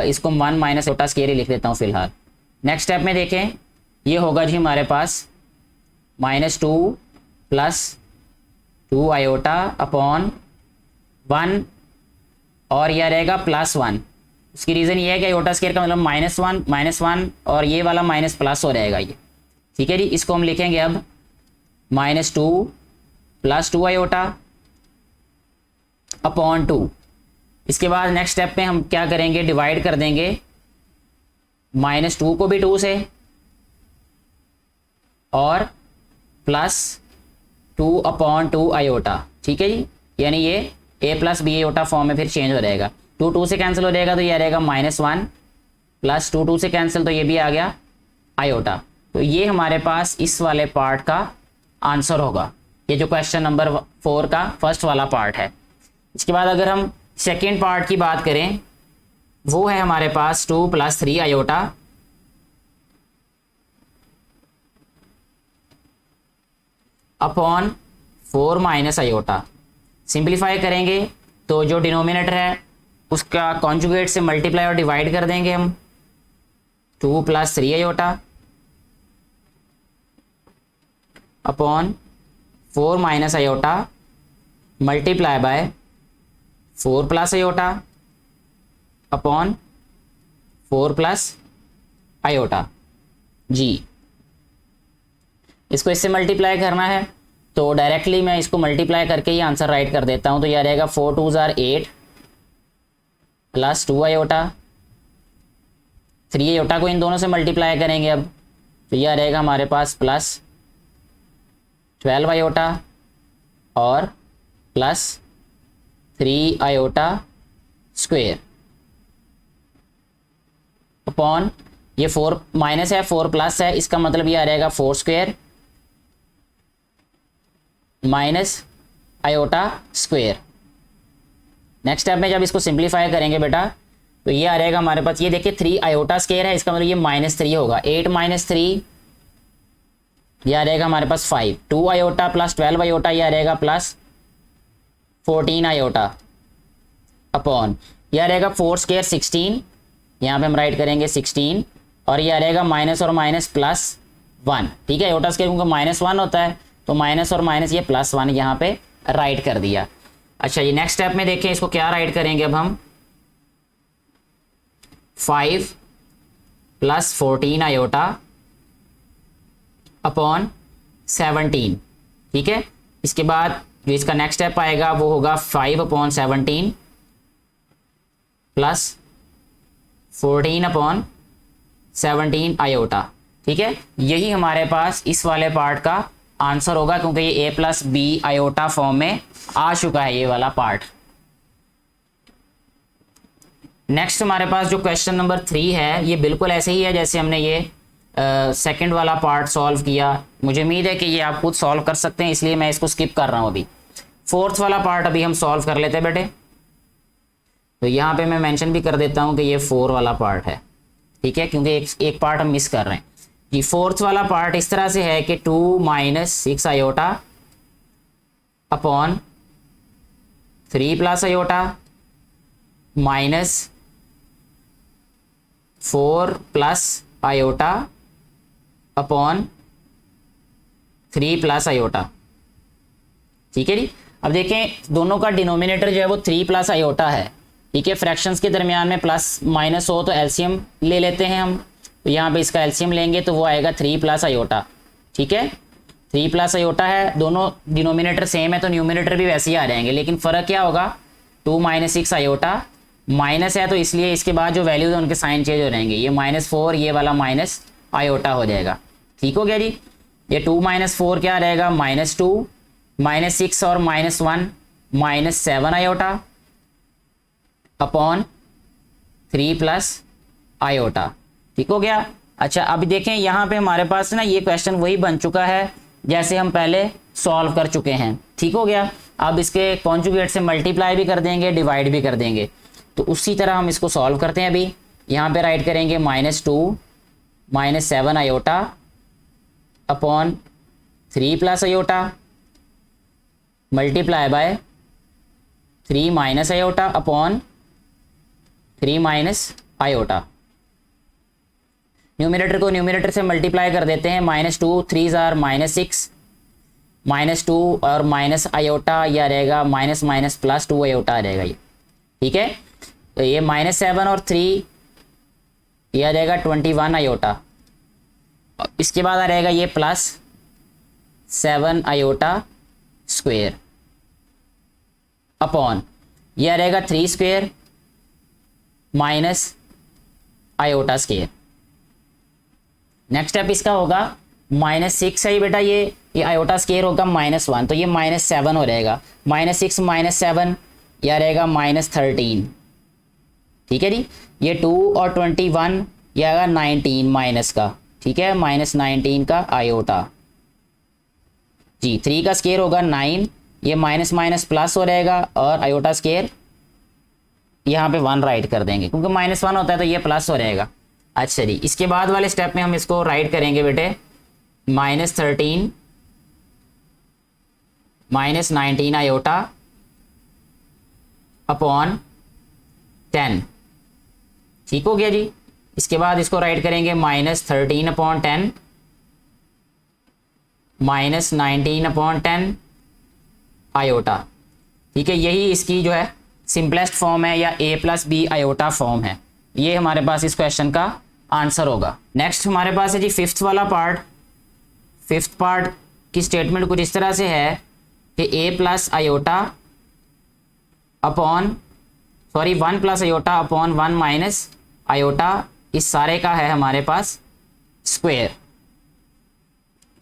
S1: इसको 1 माइनस आयोटा स्क्वायर ही लिख देता हूँ फिलहाल। नेक्स्ट स्टेप में देखें, ये होगा जी हमारे पास -2 प्लस 2 आयोटा अपॉन 1, और यह रहेगा +1। उसकी रीज़न ये है कि आयोटा स्क्वायर का मतलब -1 और ये वाला माइनस प्लस हो रहेगा ये। ठीक है जी, इसको हम लिखेंगे अब -2 प्लस 2 आयोटा अपॉन 2। इसके बाद नेक्स्ट स्टेप में हम क्या करेंगे, डिवाइड कर देंगे -2 को भी 2 से और +2 अपॉन 2 आयोटा। ठीक है जी, यानी ये a plus b iota form में फिर चेंज हो जाएगा। 2 से कैंसिल हो जाएगा तो ये आ रहेगा -1 प्लस 2 से कैंसिल तो ये भी आ गया आयोटा। तो ये हमारे पास इस वाले पार्ट का आंसर होगा, ये जो क्वेश्चन नंबर 4 का फर्स्ट वाला पार्ट है। इसके बाद अगर हम सेकेंड पार्ट की बात करें, वो है हमारे पास 2 + 3 iota upon 4 minus iota. Simplify करेंगे तो जो डिनोमिनेटर है उसका कॉन्जुगेट से मल्टीप्लाई और डिवाइड कर देंगे हम 2 + 3 iota upon 4 minus iota multiply by 4 + iota upon 4 + iota. जी, इसको इससे मल्टीप्लाई करना है तो डायरेक्टली मैं इसको मल्टीप्लाई करके ही आंसर राइट कर देता हूं। तो यह रहेगा 4 × 2 = 8 प्लस 2 आयोटा, 3 आयोटा को इन दोनों से मल्टीप्लाई करेंगे अब, तो यह रहेगा हमारे पास प्लस 12 आयोटा और प्लस 3 आयोटा स्क्वायर अपॉन ये 4 माइनस है 4 प्लस है, इसका मतलब ये आ रहेगा 4 square minus iota square. Next step में जब इसको सिंप्लीफाई करेंगे बेटा तो ये आ रहेगा हमारे पास, ये देखिए 3 आयोटा स्क्वायर है, इसका मतलब ये -3 होगा। 8 - 3 ये आ रहेगा हमारे पास 5। 2 आयोटा प्लस 12 आयोटा ये आ रहेगा प्लस 14 आयोटा अपॉन ये आ रहेगा 4 स्क्वायर 16, यहाँ पे हम राइट करेंगे 16, और ये आ रहेगा माइनस और माइनस +1। ठीक है, आयोटा स्क्वायर क्योंकि -1 होता है तो माइनस और माइनस ये +1 यहाँ पे राइट कर दिया। अच्छा, ये नेक्स्ट स्टेप में देखें इसको क्या राइट करेंगे अब हम, 5 + 14 आयोटा अपॉन 17। ठीक है, इसके बाद जो इसका नेक्स्ट स्टेप आएगा वो होगा 5/17 प्लस 14/17 आयोटा। ठीक है, यही हमारे पास इस वाले पार्ट का आंसर होगा क्योंकि ये a + b आयोटा फॉर्म में आ चुका है ये वाला पार्ट। नेक्स्ट हमारे पास जो क्वेश्चन नंबर 3 है ये बिल्कुल ऐसे ही है जैसे हमने ये सेकंड वाला पार्ट सॉल्व किया। मुझे उम्मीद है कि ये आप खुद सॉल्व कर सकते हैं, इसलिए मैं इसको स्किप कर रहा हूँ। अभी फोर्थ वाला पार्ट अभी हम सॉल्व कर लेते हैं बेटे। तो यहाँ पे मैं मेंशन भी कर देता हूँ कि ये 4 वाला पार्ट है, ठीक है, क्योंकि एक पार्ट हम मिस कर रहे हैं। ये फोर्थ वाला पार्ट इस तरह से है कि 2 - 6 iota upon 3 + iota minus 4 + iota upon 3 + iota, ठीक है जी। अब देखें दोनों का डिनोमिनेटर जो है वो 3 + आयोटा है, ठीक है। फ्रैक्शंस के दरमियान में प्लस माइनस हो तो एलसीएम ले लेते हैं हम। तो यहाँ पे इसका एलसीएम लेंगे तो वो आएगा 3 + आयोटा, ठीक है। 3 + आयोटा है, दोनों डिनोमिनेटर सेम है तो न्यूमिनेटर भी वैसे ही आ जाएंगे, लेकिन फ़र्क क्या होगा, 2 - 6 आयोटा माइनस है तो इसलिए इसके बाद जो वैल्यूज है उनके साइन चेंज हो जाएंगे। ये -4 ये वाला माइनस आयोटा हो जाएगा, ठीक हो गया जी। ये 2 - 4 क्या रहेगा, -2 -6 और -1 -7 आयोटा अपॉन 3 + आयोटा, ठीक हो गया। अच्छा अब देखें यहाँ पे हमारे पास ना ये क्वेश्चन वही बन चुका है जैसे हम पहले सॉल्व कर चुके हैं, ठीक हो गया। अब इसके कॉन्जुगेट से मल्टीप्लाई भी कर देंगे, डिवाइड भी कर देंगे। तो उसी तरह हम इसको सॉल्व करते हैं। अभी यहाँ पे राइट करेंगे -2 -7 iota upon 3 + iota multiply bye 3 - iota upon 3 - iota. Numerator को न्यूमिनेटर से मल्टीप्लाई कर देते हैं। -2 3 * -6 -2 और माइनस आयोटा या रहेगा +2 आयोटा आ जाएगा ये, ठीक है। तो ये -7 और 3 ये आ जाएगा 21 आयोटा। इसके बाद आ रहेगा ये +7 आयोटा स्क्वायर अपॉन ये आ रहेगा 3 square minus iota square. Next step इसका होगा -6 है ये बेटा, ये आयोटा स्क्वायर होगा -1 तो ये -7 हो जाएगा। -6 -7 या रहेगा -13, ठीक है जी। ये 2 और 21 यह आएगा 19 माइनस का, ठीक है, -19 का आयोटा जी। 3 का स्क्वायर होगा 9, ये माइनस माइनस प्लस हो रहेगा और आयोटा स्क्वायर यहाँ पे 1 राइट कर देंगे क्योंकि -1 होता है तो ये प्लस हो रहेगा। अच्छा जी, इसके बाद वाले स्टेप में हम इसको राइट करेंगे बेटे -13 -19 आयोटा अपॉन 10, ठीक हो गया जी। इसके बाद इसको राइट करेंगे -13 अपॉन 10 -19 अपॉन 10 आयोटा, ठीक है। यही इसकी जो है सिंपलेस्ट फॉर्म है या a + b आयोटा फॉर्म है। ये हमारे पास इस क्वेश्चन का आंसर होगा। नेक्स्ट हमारे पास है जी फिफ्थ वाला पार्ट। फिफ्थ पार्ट की स्टेटमेंट कुछ इस तरह से है कि a + iota upon 1 + iota upon 1 - iota, इस सारे का है हमारे पास स्क्वायर,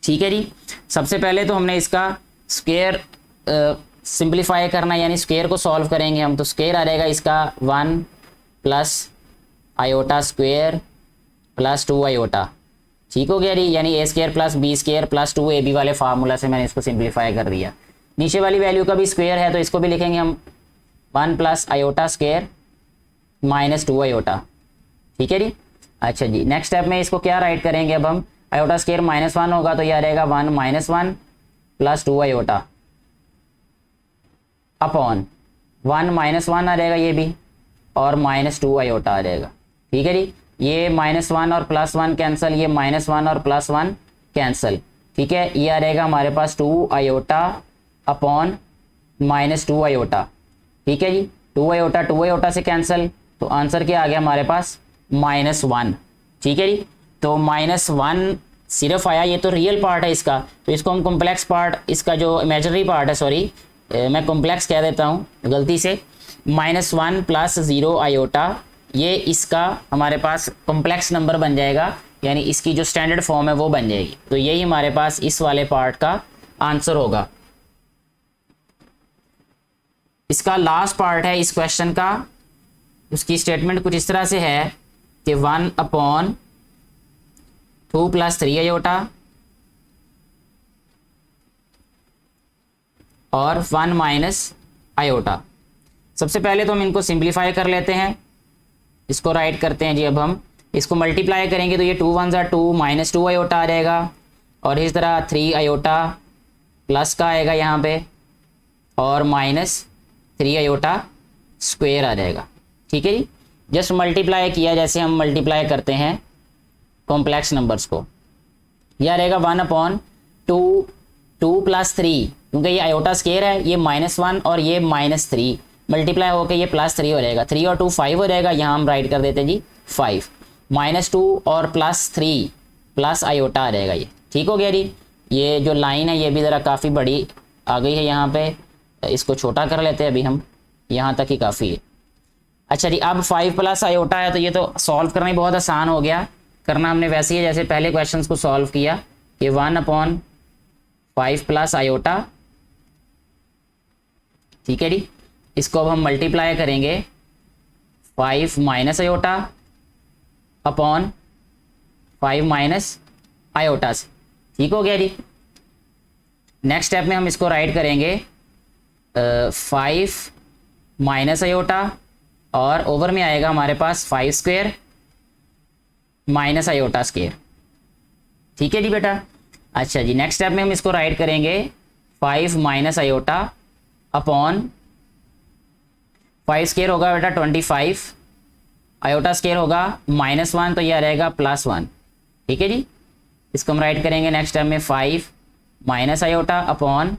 S1: ठीक है जी। सबसे पहले तो हमने इसका स्क्वायर सिंप्लीफाई करना यानी स्क्वायर को सॉल्व करेंगे हम। तो स्क्वायर आ जाएगा इसका 1 + आयोटा स्क्वायर + 2 आयोटा, ठीक हो गया जी। यानी a² + b² + 2ab वाले फार्मूला से मैंने इसको सिंप्लीफाई कर दिया। नीचे वाली वैल्यू का भी स्क्वायर है तो इसको भी लिखेंगे हम 1 + आयोटा स्क्वायर -2 आयोटा, ठीक है जी। अच्छा जी, नेक्स्ट स्टेप में इसको क्या राइट करेंगे अब हम, आयोटा स्क्वायर -1 होगा तो यह रहेगा 1 - 1 + 2 आयोटा अपॉन 1 - 1 आ जाएगा ये भी और -2 आयोटा आ जाएगा, ठीक है जी। ये -1 और +1 कैंसिल, ये -1 और +1 कैंसिल, ठीक है। ये आ रहेगा हमारे पास 2 आयोटा अपॉन -2 आयोटा, ठीक है जी। 2 आयोटा से कैंसिल तो आंसर क्या आ गया हमारे पास -1, ठीक है जी। तो -1 सिर्फ आया, ये तो रियल पार्ट है इसका, तो इसको हम कॉम्प्लेक्स पार्ट, इसका जो इमेजिनरी पार्ट है, सॉरी मैं कॉम्प्लेक्स कह देता हूँ गलती से, -1 + 0 आयोटा, ये इसका हमारे पास कॉम्प्लेक्स नंबर बन जाएगा, यानी इसकी जो स्टैंडर्ड फॉर्म है वो बन जाएगी। तो यही हमारे पास इस वाले पार्ट का आंसर होगा। इसका लास्ट पार्ट है इस क्वेश्चन का, उसकी स्टेटमेंट कुछ इस तरह से है कि 1/2 + 3 आयोटा और 1 - आयोटा। सबसे पहले तो हम इनको सिंप्लीफाई कर लेते हैं, इसको राइट करते हैं जी। अब हम इसको मल्टीप्लाई करेंगे तो ये 2 × 1 = 2 -2 आयोटा आ जाएगा, और इस तरह 3 आयोटा प्लस का आएगा यहाँ पे, और -3 आयोटा स्क्वायर आ जाएगा। ठीक है जी, जस्ट मल्टीप्लाई किया जैसे हम मल्टीप्लाई करते हैं कॉम्प्लेक्स नंबर्स को। यह रहेगा 1/2 2 + 3, क्योंकि ये आयोटा स्क्वायर है, ये -1 और ये -3 मल्टीप्लाई होकर ये +3 हो जाएगा। 3 और 2 5 हो जाएगा, यहाँ हम राइट कर देते हैं जी 5, -2 और +3 प्लस आयोटा आ जाएगा ये। ठीक हो गया जी। ये जो लाइन है ये भी ज़रा काफ़ी बड़ी आ गई है यहाँ पे, इसको छोटा कर लेते हैं अभी हम, यहाँ तक ही काफ़ी है। अच्छा जी, अब 5 + आयोटा है तो ये तो सॉल्व करना ही बहुत आसान हो गया। करना हमने वैसे ही जैसे पहले क्वेश्चंस को सॉल्व किया कि 1/5 + आयोटा। ठीक है जी, इसको अब हम मल्टीप्लाई करेंगे 5 - आयोटा अपॉन 5 - आयोटा से। ठीक हो गया जी। नेक्स्ट स्टेप में हम इसको राइट करेंगे 5 - आयोटा, और ओवर में आएगा हमारे पास 5² - आयोटा स्क्वायर। ठीक है जी बेटा। अच्छा जी, नेक्स्ट स्टेप में हम इसको राइट करेंगे 5 - आयोटा अपॉन 5² होगा बेटा 25, आयोटा स्क्वायर होगा -1, तो यह रहेगा +1। ठीक है जी, इसको हम राइट करेंगे नेक्स्ट स्टेप में 5 - आयोटा अपॉन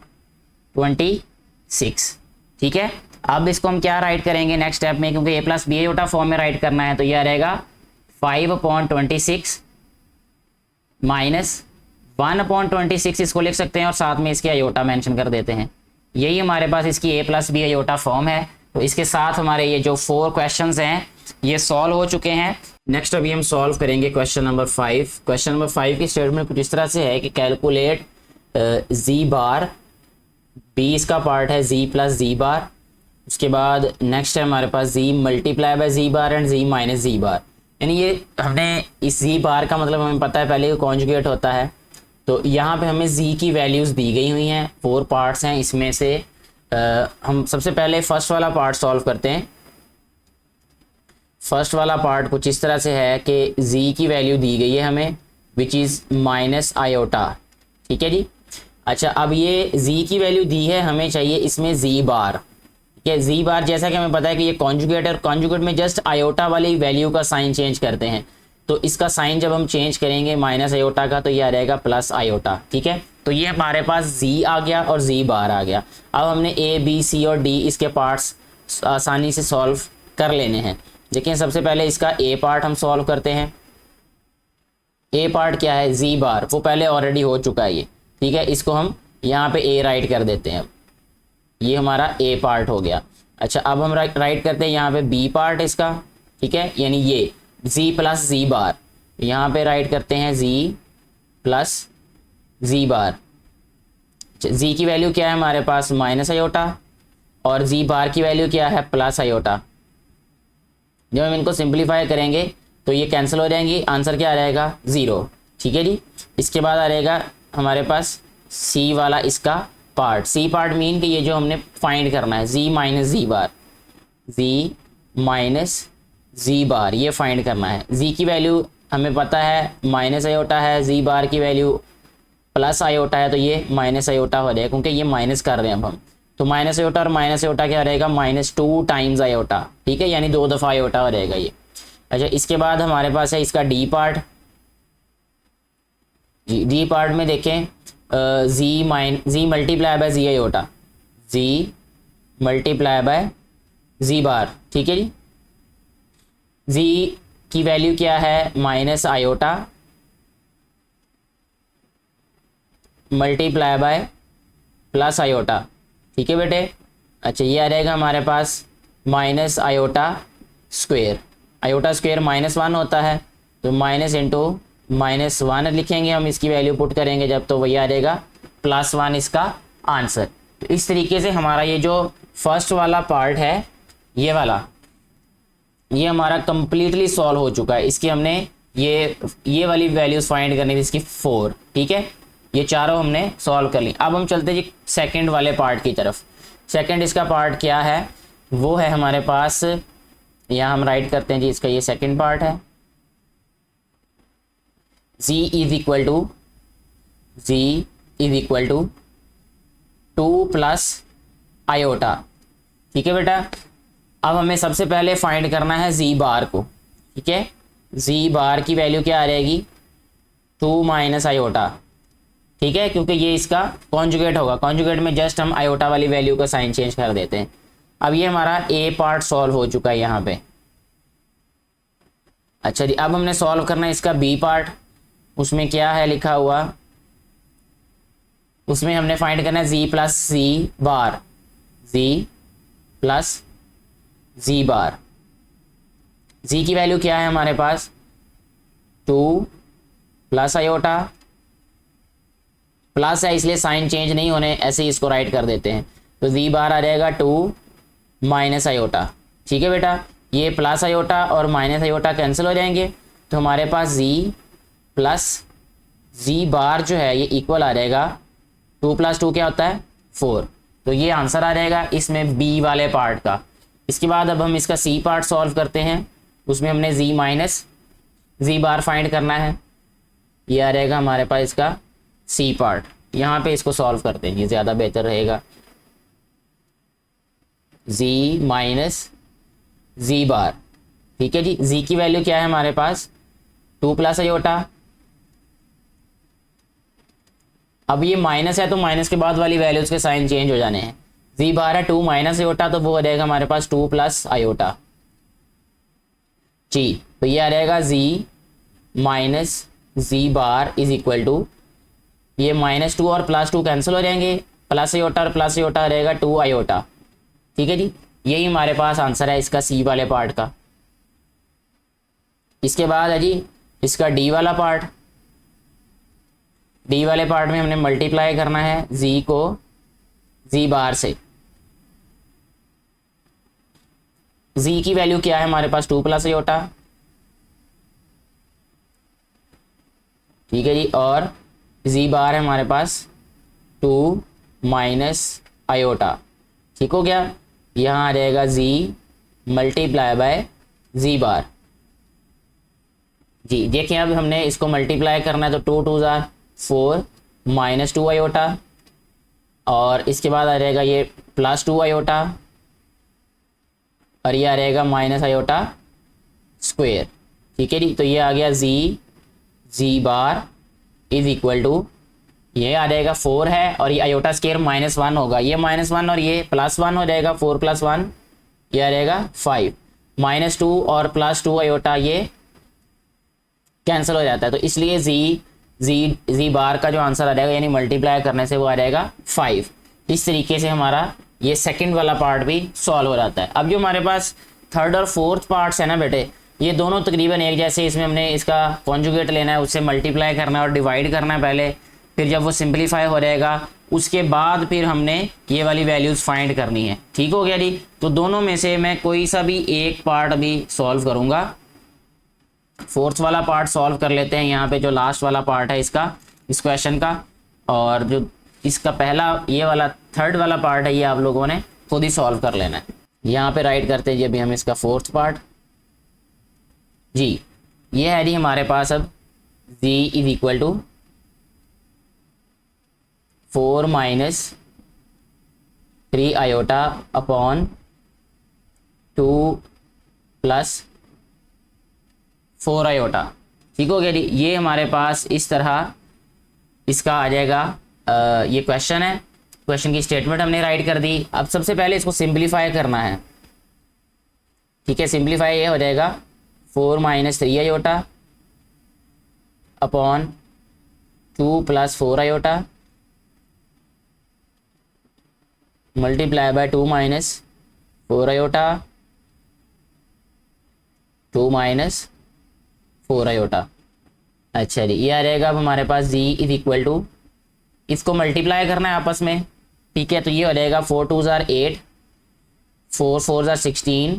S1: 26। ठीक है, अब इसको हम क्या राइट करेंगे नेक्स्ट स्टेप में, क्योंकि a + b आयोटा फॉर्म में राइट करना है, तो यह रहेगा 5/26 -1/26 इसको लिख सकते हैं, और साथ में इसके आयोटा मेंशन कर देते हैं। यही हमारे पास इसकी a + b आयोटा फॉर्म है। तो इसके साथ हमारे ये जो 4 क्वेश्चंस हैं ये सॉल्व हो चुके हैं। नेक्स्ट अभी हम सॉल्व करेंगे क्वेश्चन नंबर 5। क्वेश्चन नंबर 5 की स्टेटमेंट कुछ इस तरह से है कि कैलकुलेट z बार, b इसका पार्ट है z + z बार। उसके बाद नेक्स्ट है हमारे पास z × z bar and z - z बार। यानी ये हमने इस z बार का मतलब हमें पता है पहले ही कॉन्जुगेट होता है, तो यहाँ पे हमें z की वैल्यूज़ दी गई हुई हैं। 4 पार्ट्स हैं, इसमें से हम सबसे पहले फर्स्ट वाला पार्ट सॉल्व करते हैं। फर्स्ट वाला पार्ट कुछ इस तरह से है कि z की वैल्यू दी गई है हमें विच इज़ - आयोटा। ठीक है जी। अच्छा, अब ये z की वैल्यू दी है, हमें चाहिए इसमें z बार। ठीक है, z बार जैसा कि हमें पता है कि ये कॉन्जुगेट है, और कॉन्जुगेट में जस्ट आयोटा वाली वैल्यू का साइन चेंज करते हैं। तो इसका साइन जब हम चेंज करेंगे - आयोटा का, तो ये आ जाएगा + आयोटा। ठीक है, तो ये हमारे पास z आ गया और z बार आ गया। अब हमने a b c और d इसके पार्ट्स आसानी से सॉल्व कर लेने हैं। देखिए, सबसे पहले इसका a पार्ट हम सॉल्व करते हैं। a पार्ट क्या है, z बार, वो पहले ऑलरेडी हो चुका है ये। ठीक है, इसको हम यहाँ पे a राइट कर देते हैं। ये हमारा a पार्ट हो गया। अच्छा, अब हम राइट करते हैं यहाँ पे b पार्ट इसका। ठीक है, यानी ये z + z बार, यहाँ पे राइट करते हैं z + z बार। z की वैल्यू क्या है हमारे पास - आयोटा, और z बार की वैल्यू क्या है + आयोटा। जब हम इनको सिंप्लीफाई करेंगे तो ये कैंसिल हो जाएंगी, आंसर क्या आ जाएगा 0। ठीक है जी। इसके बाद आ जाएगा हमारे पास c वाला इसका पार्ट। c पार्ट मीन कि ये जो हमने फाइंड करना है z - z बार, z - z बार ये फाइंड करना है। z की वैल्यू हमें पता है - आयोटा है, z बार की वैल्यू + आयोटा है, तो ये - आयोटा हो जाएगा क्योंकि ये माइनस कर रहे हैं अब हम। तो - आयोटा और - आयोटा क्या रहेगा -2 टाइम्स आयोटा। ठीक है, यानी 2 दफ़ा आयोटा हो जाएगा ये। अच्छा, इसके बाद हमारे पास है इसका d पार्ट। d पार्ट में देखें z × z iota, z × z बार। ठीक है जी। z की वैल्यू क्या है - आयोटा + आयोटा। ठीक है बेटे। अच्छा, ये आ जाएगा हमारे पास - आयोटा स्क्वायर। आयोटा स्क्वायर -1 होता है, तो -1 लिखेंगे हम, इसकी वैल्यू पुट करेंगे जब, तो वही आ जाएगा +1 इसका आंसर। तो इस तरीके से हमारा ये जो फर्स्ट वाला पार्ट है ये वाला, ये हमारा कंप्लीटली सॉल्व हो चुका है। इसकी हमने ये वाली वैल्यूज फाइंड करनी थी, इसकी 4। ठीक है, ये चारों हमने सॉल्व कर ली। अब हम चलते जी सेकंड वाले पार्ट की तरफ। सेकंड इसका पार्ट क्या है, वो है हमारे पास, यहाँ हम राइट करते हैं जी, इसका ये सेकंड पार्ट है। z is equal to 2 plus iota. ठीक है बेटा, अब हमें सबसे पहले फाइंड करना है z बार को। ठीक है, z बार की वैल्यू क्या आ जाएगी, 2 माइनस आयोटा। ठीक है, क्योंकि ये इसका कॉन्जुगेट होगा, कॉन्जुगेट में जस्ट हम आयोटा वाली वैल्यू का साइन चेंज कर देते हैं। अब ये हमारा a पार्ट सॉल्व हो चुका है यहाँ पे। अच्छा जी, अब हमने सॉल्व करना है इसका b पार्ट। उसमें क्या है लिखा हुआ, उसमें हमने फाइंड करना है z प्लस z बार, z प्लस z बार। z की वैल्यू क्या है हमारे पास, 2 प्लस आयोटा, प्लस है इसलिए साइन चेंज नहीं होने, ऐसे ही इसको राइट कर देते हैं। तो z बार आ जाएगा 2 माइनस आयोटा। ठीक है बेटा, ये प्लस आयोटा और माइनस आयोटा कैंसिल हो जाएंगे, तो हमारे पास z प्लस z बार जो है ये इक्वल आ जाएगा 2 प्लस 2 क्या होता है 4। तो ये आंसर आ जाएगा इसमें b वाले पार्ट का। इसके बाद अब हम इसका c पार्ट सॉल्व करते हैं। उसमें हमने z माइनस z बार फाइंड करना है। ये आ जाएगा हमारे पास इसका c पार्ट। यहाँ पे इसको सॉल्व करते हैं, ये ज़्यादा बेहतर रहेगा। z माइनस z बार। ठीक है जी, z की वैल्यू क्या है हमारे पास, 2 प्लस आयोटा। अब ये माइनस है तो माइनस के बाद वाली वैल्यूज के साइन चेंज हो जाने हैं। z बार है 2 माइनस आयोटा, तो वो आ जाएगा हमारे पास 2 प्लस आयोटा जी। तो ये आ जाएगा z minus z bar is equal to, ये -2 और +2 कैंसिल हो जाएंगे, प्लस आयोटा और प्लस आयोटा आ जाएगा 2 आयोटा। ठीक है जी, यही हमारे पास आंसर है इसका सी वाले पार्ट का। इसके बाद है जी इसका डी वाला पार्ट। डी वाले पार्ट में हमने मल्टीप्लाई करना है जी को जी बार से। जी की वैल्यू क्या है हमारे पास 2 प्लस आयोटा। ठीक है जी, और जी बार है हमारे पास 2 माइनस आयोटा। ठीक हो गया, यहाँ आ जाएगा जी मल्टीप्लाई बाय जी बार जी। देखिए अब हमने इसको मल्टीप्लाई करना है तो 2 2 जार 4 -2 आयोटा, और इसके बाद आ जाएगा ये +2 आयोटा, और ये आ जाएगा माइनस आयोटा स्क्वायर। ठीक है जी, तो ये आ गया जी बार इज इक्वल टू, ये आ जाएगा 4 है और ये आयोटा स्क्वायर -1 होगा, ये -1 और ये +1 हो जाएगा, 4 + 1 ये आ जाएगा 5, -2 और +2 आयोटा ये कैंसिल हो जाता है, तो इसलिए जी बार का जो आंसर आ जाएगा यानी मल्टीप्लाई करने से वो आ जाएगा 5। इस तरीके से हमारा ये सेकंड वाला पार्ट भी सॉल्व हो जाता है। अब जो हमारे पास थर्ड और फोर्थ पार्ट्स है ना बेटे, ये दोनों तकरीबन एक जैसे, इसमें हमने इसका कॉन्जुगेट लेना है, उससे मल्टीप्लाई करना है और डिवाइड करना है पहले, फिर जब वो सिंपलीफाई हो जाएगा उसके बाद फिर हमने ये वाली वैल्यूज़ फाइंड करनी है। ठीक हो गया जी, तो दोनों में से मैं कोई सा भी एक पार्ट अभी सॉल्व करूँगा। फोर्थ वाला पार्ट सॉल्व कर लेते हैं, यहाँ पे जो लास्ट वाला पार्ट है इसका, इस क्वेश्चन का, और जो इसका पहला ये वाला थर्ड वाला पार्ट है ये आप लोगों ने खुद ही सॉल्व कर लेना है। यहाँ पे राइट करते हैं जी अभी हम इसका फोर्थ पार्ट जी। ये है जी हमारे पास अब z is equal to 4 - 3 iota upon 2 + 4 iota. ठीक हो गया जी, ये हमारे पास इस तरह इसका आ जाएगा। ये क्वेश्चन है, क्वेश्चन की स्टेटमेंट हमने राइट कर दी। अब सबसे पहले इसको सिंपलीफाई करना है। ठीक है, सिंपलीफाई ये हो जाएगा 4 - 3 iota upon 2 + 4 iota multiply bye 2 - 4 iota 2 - 4 iota. अच्छा जी, ये आ जाएगा अब हमारे पास z इज इक्वल टू, इसको मल्टीप्लाई करना है आपस में। ठीक है, तो ये हो जाएगा 4 2 जार 8, 4 4 जार 16,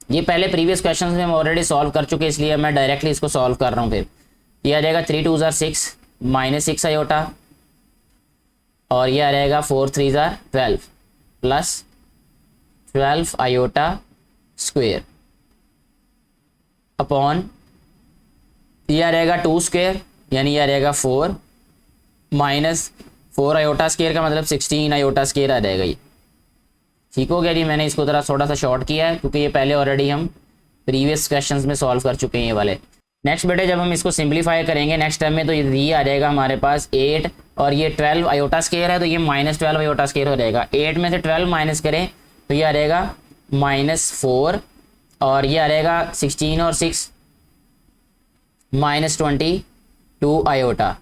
S1: ये पहले प्रीवियस क्वेश्चन में हम ऑलरेडी सॉल्व कर चुके, इसलिए मैं डायरेक्टली इसको सॉल्व कर रहा हूँ। फिर ये आ जाएगा 3 2 ज़ार 6 माइनस 6 आयोटा, और ये आ जाएगा 4 3 ज़ार 12 प्लस 12 आयोटा स्क्वेयर अपॉन ये आ रहेगा 2 स्क्वेयर, यानी ये आ रहेगा 4 माइनस 4 आयोटा स्क्वेयर का मतलब 16 आयोटा स्क्वेयर आ जाएगा ये। ठीक हो गया जी। मैंने इसको थोड़ा सा शॉर्ट किया है क्योंकि ये पहले ऑलरेडी हम प्रीवियस क्वेश्चंस में सॉल्व कर चुके हैं ये वाले। नेक्स्ट बेटे जब हम इसको सिंप्लीफाई करेंगे नेक्स्ट टाइम में, तो ये आ जाएगा हमारे पास 8 और ये 12 आयोटा स्क्वायर है, तो ये -12 आयोटा स्क्वायर हो जाएगा। 8 में से 12 माइनस करें तो ये आ जाएगा -4, और ये आ जाएगा 16 और 6 -22 आयोटा।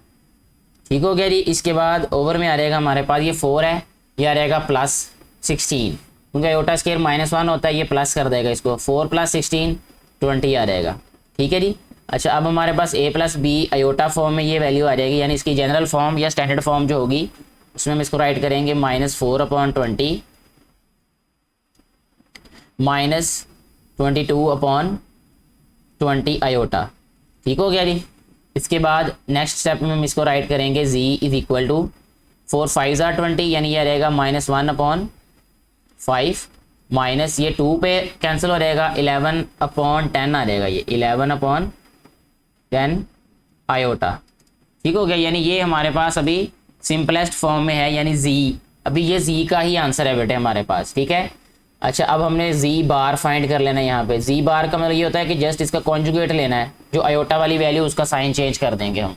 S1: ठीक हो गया जी। इसके बाद ओवर में आ जाएगा हमारे पास ये 4 है, ये आ जाएगा +16, क्योंकि आयोटा स्क्वायर -1 होता है, ये प्लस कर देगा इसको, 4 + 16 20 आ जाएगा। ठीक है जी। अच्छा, अब हमारे पास a + b आयोटा फॉर्म में ये वैल्यू आ जाएगी, यानी इसकी जनरल फॉर्म या स्टैंडर्ड फॉर्म जो होगी उसमें हम इसको राइट करेंगे -4/20 -22/20 आयोटा। ठीक हो गया जी। इसके बाद नेक्स्ट स्टेप में हम इसको राइट करेंगे z = 4 5 ज़ार 20, यानी ये रहेगा -1/5 माइनस ये 2 पे कैंसिल हो जाएगा, 11/10 आ जाएगा, ये 11/10 आयोटा। ठीक हो गया। यानी ये हमारे पास अभी सिंपलेस्ट फॉर्म में है, यानी z, अभी ये z का ही आंसर है बेटे हमारे पास। ठीक है। अच्छा, अब हमने z बार फाइंड कर लेना है। यहाँ पे z बार का मतलब ये होता है कि जस्ट इसका कॉन्जुगेट लेना है, जो आयोटा वाली वैल्यू उसका साइन चेंज कर देंगे हम।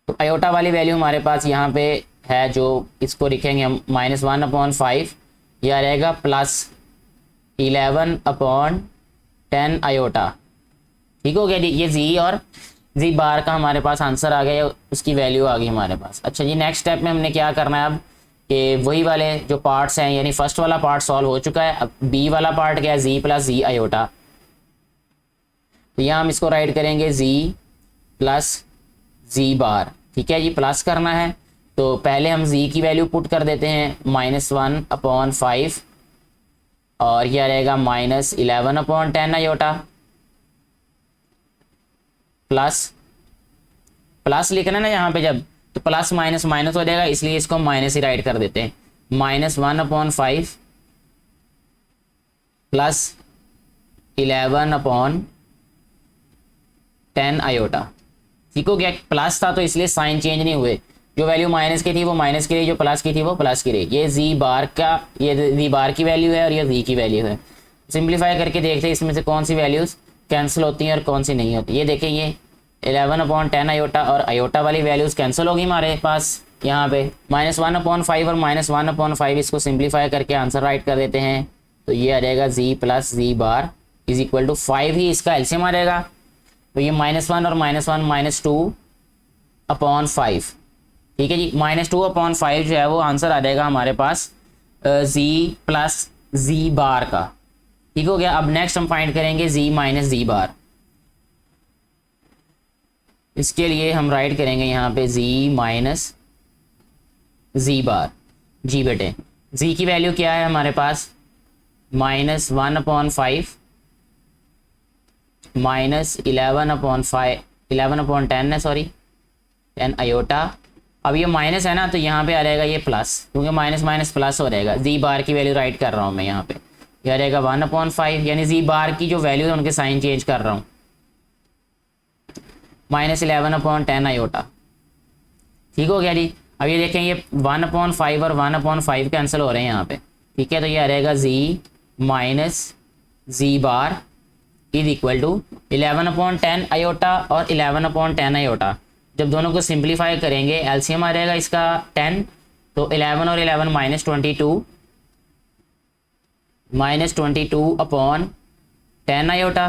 S1: तो आयोटा वाली वैल्यू हमारे पास यहाँ पे है, जो इसको लिखेंगे हम -1/5, यह रहेगा +11/10 आयोटा। ठीक हो गया जी। ये z और z बार का हमारे पास आंसर आ गया, उसकी वैल्यू आ गई हमारे पास। अच्छा जी, नेक्स्ट स्टेप में हमने क्या करना है अब कि वही वाले जो पार्ट्स हैं, यानी फर्स्ट वाला पार्ट सॉल्व हो चुका है, अब b वाला पार्ट क्या है, z + z आयोटा। तो यहाँ हम इसको राइट करेंगे z + z बार। ठीक है जी, प्लस करना है तो पहले हम z की वैल्यू पुट कर देते हैं -1/5, और यह रहेगा -11/10 आयोटा, प्लस लिखना है ना यहाँ पे जब, तो प्लस माइनस माइनस हो जाएगा, इसलिए इसको माइनस ही राइट कर देते हैं। -1/5 + 11/10 आयोटा। ठीक हो गया। प्लस था तो इसलिए साइन चेंज नहीं हुए, जो वैल्यू माइनस की थी वो माइनस की रही, जो प्लस की थी वो प्लस की रही। ये z बार का, ये z बार की वैल्यू है और ये z की वैल्यू है। सिंप्लीफाई करके देखते हैं इसमें से कौन सी वैल्यूज कैंसिल होती हैं और कौन सी नहीं होती। ये देखें, ये 11/10 आयोटा और आयोटा वाली वैल्यूज कैंसिल होगी हमारे पास यहाँ पे। -1/5 और -1/5, इसको सिंप्लीफाई करके आंसर राइट कर देते हैं, तो ये आ जाएगा z + z बार = 5 ही इसका एलसीएम आ जाएगा। तो ये -1 और -1 -2/5। ठीक है जी। -2/5 जो है वो आंसर आ जाएगा हमारे पास z + z बार का। ठीक हो गया। अब नेक्स्ट हम फाइंड करेंगे z - z बार। इसके लिए हम राइट करेंगे यहाँ पे z - z बार। जी बेटे, z की वैल्यू क्या है हमारे पास, -1/5 -11/10 है, सॉरी 10 आयोटा। अब ये माइनस है ना, तो यहाँ पे आ जाएगा ये प्लस, क्योंकि माइनस माइनस प्लस हो जाएगा। z बार की वैल्यू राइट कर रहा हूँ मैं यहाँ पे, यह आ जाएगा 1/5, यानी z बार की जो वैल्यू है उनके साइन चेंज कर रहा हूँ, -11/10 आयोटा। ठीक हो गया जी। अब ये देखें, ये 1/5 और 1/5 कैंसिल हो रहे हैं यहाँ पे। ठीक है। तो ये आ रहेगा z - z बार = 11/10 आयोटा और 11/10 आयोटा। जब दोनों को सिंप्लीफाई करेंगे एलसीएम आ जाएगा इसका 10, तो 11 और 11 -22/10 आयोटा।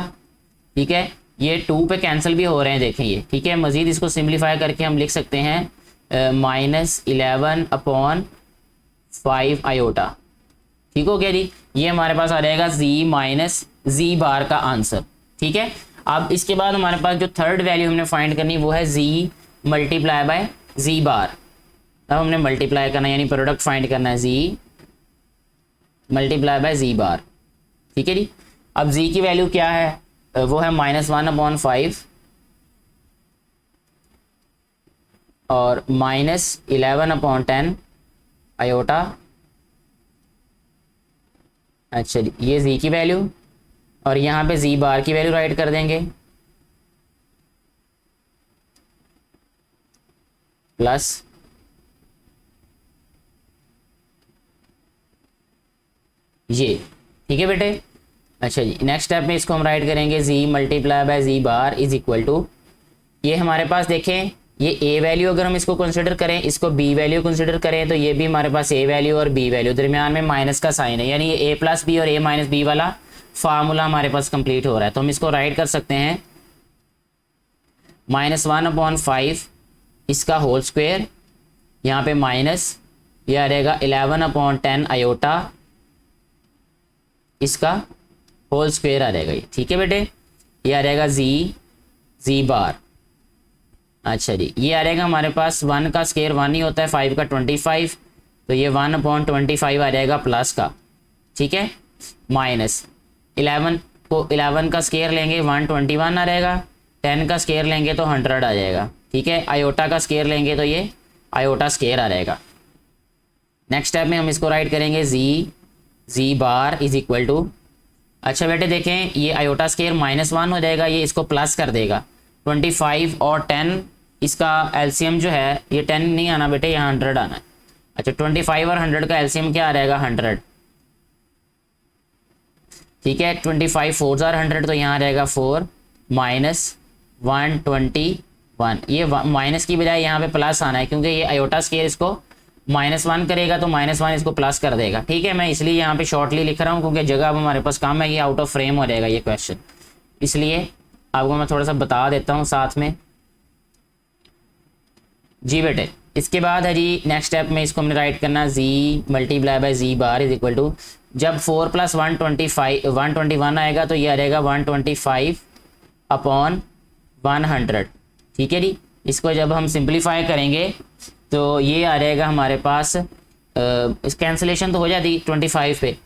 S1: ठीक है। ये 2 पे कैंसिल भी हो रहे हैं, देखें ये। ठीक है। मज़ीद इसको सिंप्लीफाई करके हम लिख सकते हैं -11/5 आयोटा। ठीक हो गया जी। ये हमारे पास आ जाएगा z - z बार का आंसर। ठीक है। अब इसके बाद हमारे पास जो थर्ड वैल्यू हमने फाइंड करनी वो है z × z बार। अब हमने मल्टीप्लाई करना है, यानी प्रोडक्ट फाइंड करना है, z × z बार। ठीक है जी। अब जी की वैल्यू क्या है, वो है -1/5 और -11/10 आयोटा। अच्छा जी, ये जी की वैल्यू, और यहाँ पे जी बार की वैल्यू राइट कर देंगे प्लस ये। ठीक है बेटे। अच्छा जी, नेक्स्ट स्टेप में इसको हम राइट करेंगे z multiply by z bar is equal to, ये हमारे पास देखें ये ए वैल्यू अगर हम इसको कंसिडर करें, इसको बी वैल्यू कंसिडर करें, तो ये भी हमारे पास ए वैल्यू और बी वैल्यू, दरमियान में माइनस का साइन है, यानी ये ए प्लस बी और ए माइनस बी वाला फार्मूला हमारे पास कंप्लीट हो रहा है। तो हम इसको राइट कर सकते हैं -1/5 इसका होल स्क्वायर, यहाँ पे माइनस, ये आ रहेगा 11/10 आयोटा इसका होल स्क्वायर आ रहेगा ये। ठीक है बेटे, ये आ रहेगा जी बार। अच्छा जी, ये आ रहेगा हमारे पास 1 का स्क्वायर 1 ही होता है, 5 का 25, तो ये 1/25 आ जाएगा प्लस का। ठीक है, माइनस 11 को 11 का स्क्वायर लेंगे 121 आ रहेगा, 10 का स्क्वायर लेंगे तो 100 आ जाएगा। ठीक है, आयोटा का स्क्वायर लेंगे तो ये आयोटा स्क्वायर आ रहेगा। नेक्स्ट स्टेप में हम इसको राइट करेंगे जी बार इज इक्वल टू, अच्छा बेटे देखें ये आयोटा स्क्वायर -1 हो जाएगा, ये इसको प्लस कर देगा 25 और 10, इसका एलसीएम जो है ये 10 नहीं आना बेटे, यहाँ 100 आना है। अच्छा 25 और 100 का एलसीएम क्या आ रहेगा 100। ठीक है, 25 4 जार 100, तो यहाँ आ जाएगा 4 -121, ये माइनस की बजाय यहाँ पे प्लस आना है, क्योंकि ये आयोटा स्क्वायर इसको -1 करेगा तो -1 इसको प्लस कर देगा। ठीक है, मैं इसलिए यहाँ पे शॉर्टली लिख रहा हूँ क्योंकि जगह अब हमारे पास कम है, ये आउट ऑफ फ्रेम हो जाएगा ये क्वेश्चन, इसलिए आपको मैं थोड़ा सा बता देता हूँ साथ में जी बेटे। इसके बाद है जी नेक्स्ट स्टेप में इसको हमने राइट करना z multiply by z bar is equal to, जब 4 + 121 आएगा तो ये आ जाएगा 125/100। ठीक है जी, इसको जब हम सिंप्लीफाई करेंगे तो ये आ जाएगा हमारे पास, इस कैंसिलेशन तो हो जाती 25 पे,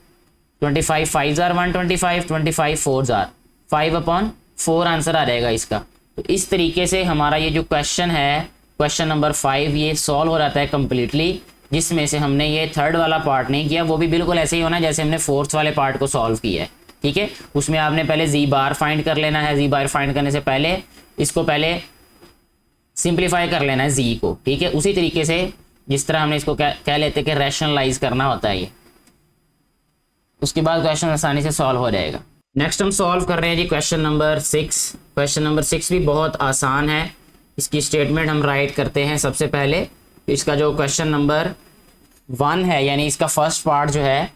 S1: 25 5 जार 125, 25 4 जार 5/4 आंसर आ जाएगा इसका। तो इस तरीके से हमारा ये जो क्वेश्चन है, क्वेश्चन नंबर 5, ये सॉल्व हो जाता है कम्प्लीटली, जिसमें से हमने ये थर्ड वाला पार्ट नहीं किया, वो भी बिल्कुल ऐसे ही होना है जैसे हमने फोर्थ वाले पार्ट को सॉल्व किया है। ठीक है, उसमें आपने पहले जी बार फाइंड कर लेना है, जी बार फाइंड करने से पहले इसको पहले सिंप्लीफाई कर लेना है जी को। ठीक है, उसी तरीके से जिस तरह हमने इसको कह लेते कि रैशनलाइज करना होता है ये, उसके बाद क्वेश्चन आसानी से सॉल्व हो जाएगा। नेक्स्ट हम सॉल्व कर रहे हैं जी क्वेश्चन नंबर 6। क्वेश्चन नंबर 6 भी बहुत आसान है, इसकी स्टेटमेंट हम राइट करते हैं सबसे पहले। इसका जो क्वेश्चन नंबर 1 है, यानी इसका फर्स्ट पार्ट जो है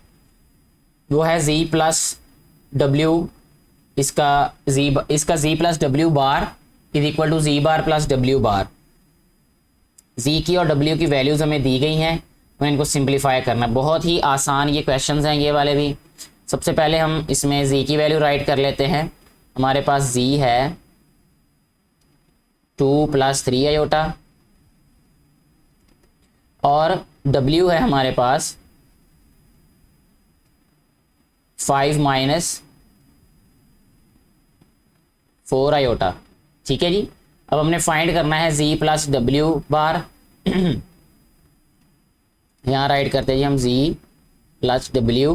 S1: वो है जी प्लस डब्ल्यू, इसका G plus W bar is equal to G bar plus W bar. G की और डब्ल्यू की वैल्यूज़ हमें दी गई हैं, हमें इनको सिंप्लीफाई करना। बहुत ही आसान ये क्वेश्चंस हैं ये वाले भी। सबसे पहले हम इसमें जी की वैल्यू राइट कर लेते हैं। हमारे पास जी है 2 + 3 आयोटा और डब्ल्यू है हमारे पास 5 - 4 आयोटा। ठीक है जी, अब हमने फाइंड करना है जी प्लस डब्ल्यू बार। यहाँ राइट करते हैं जी हम G plus W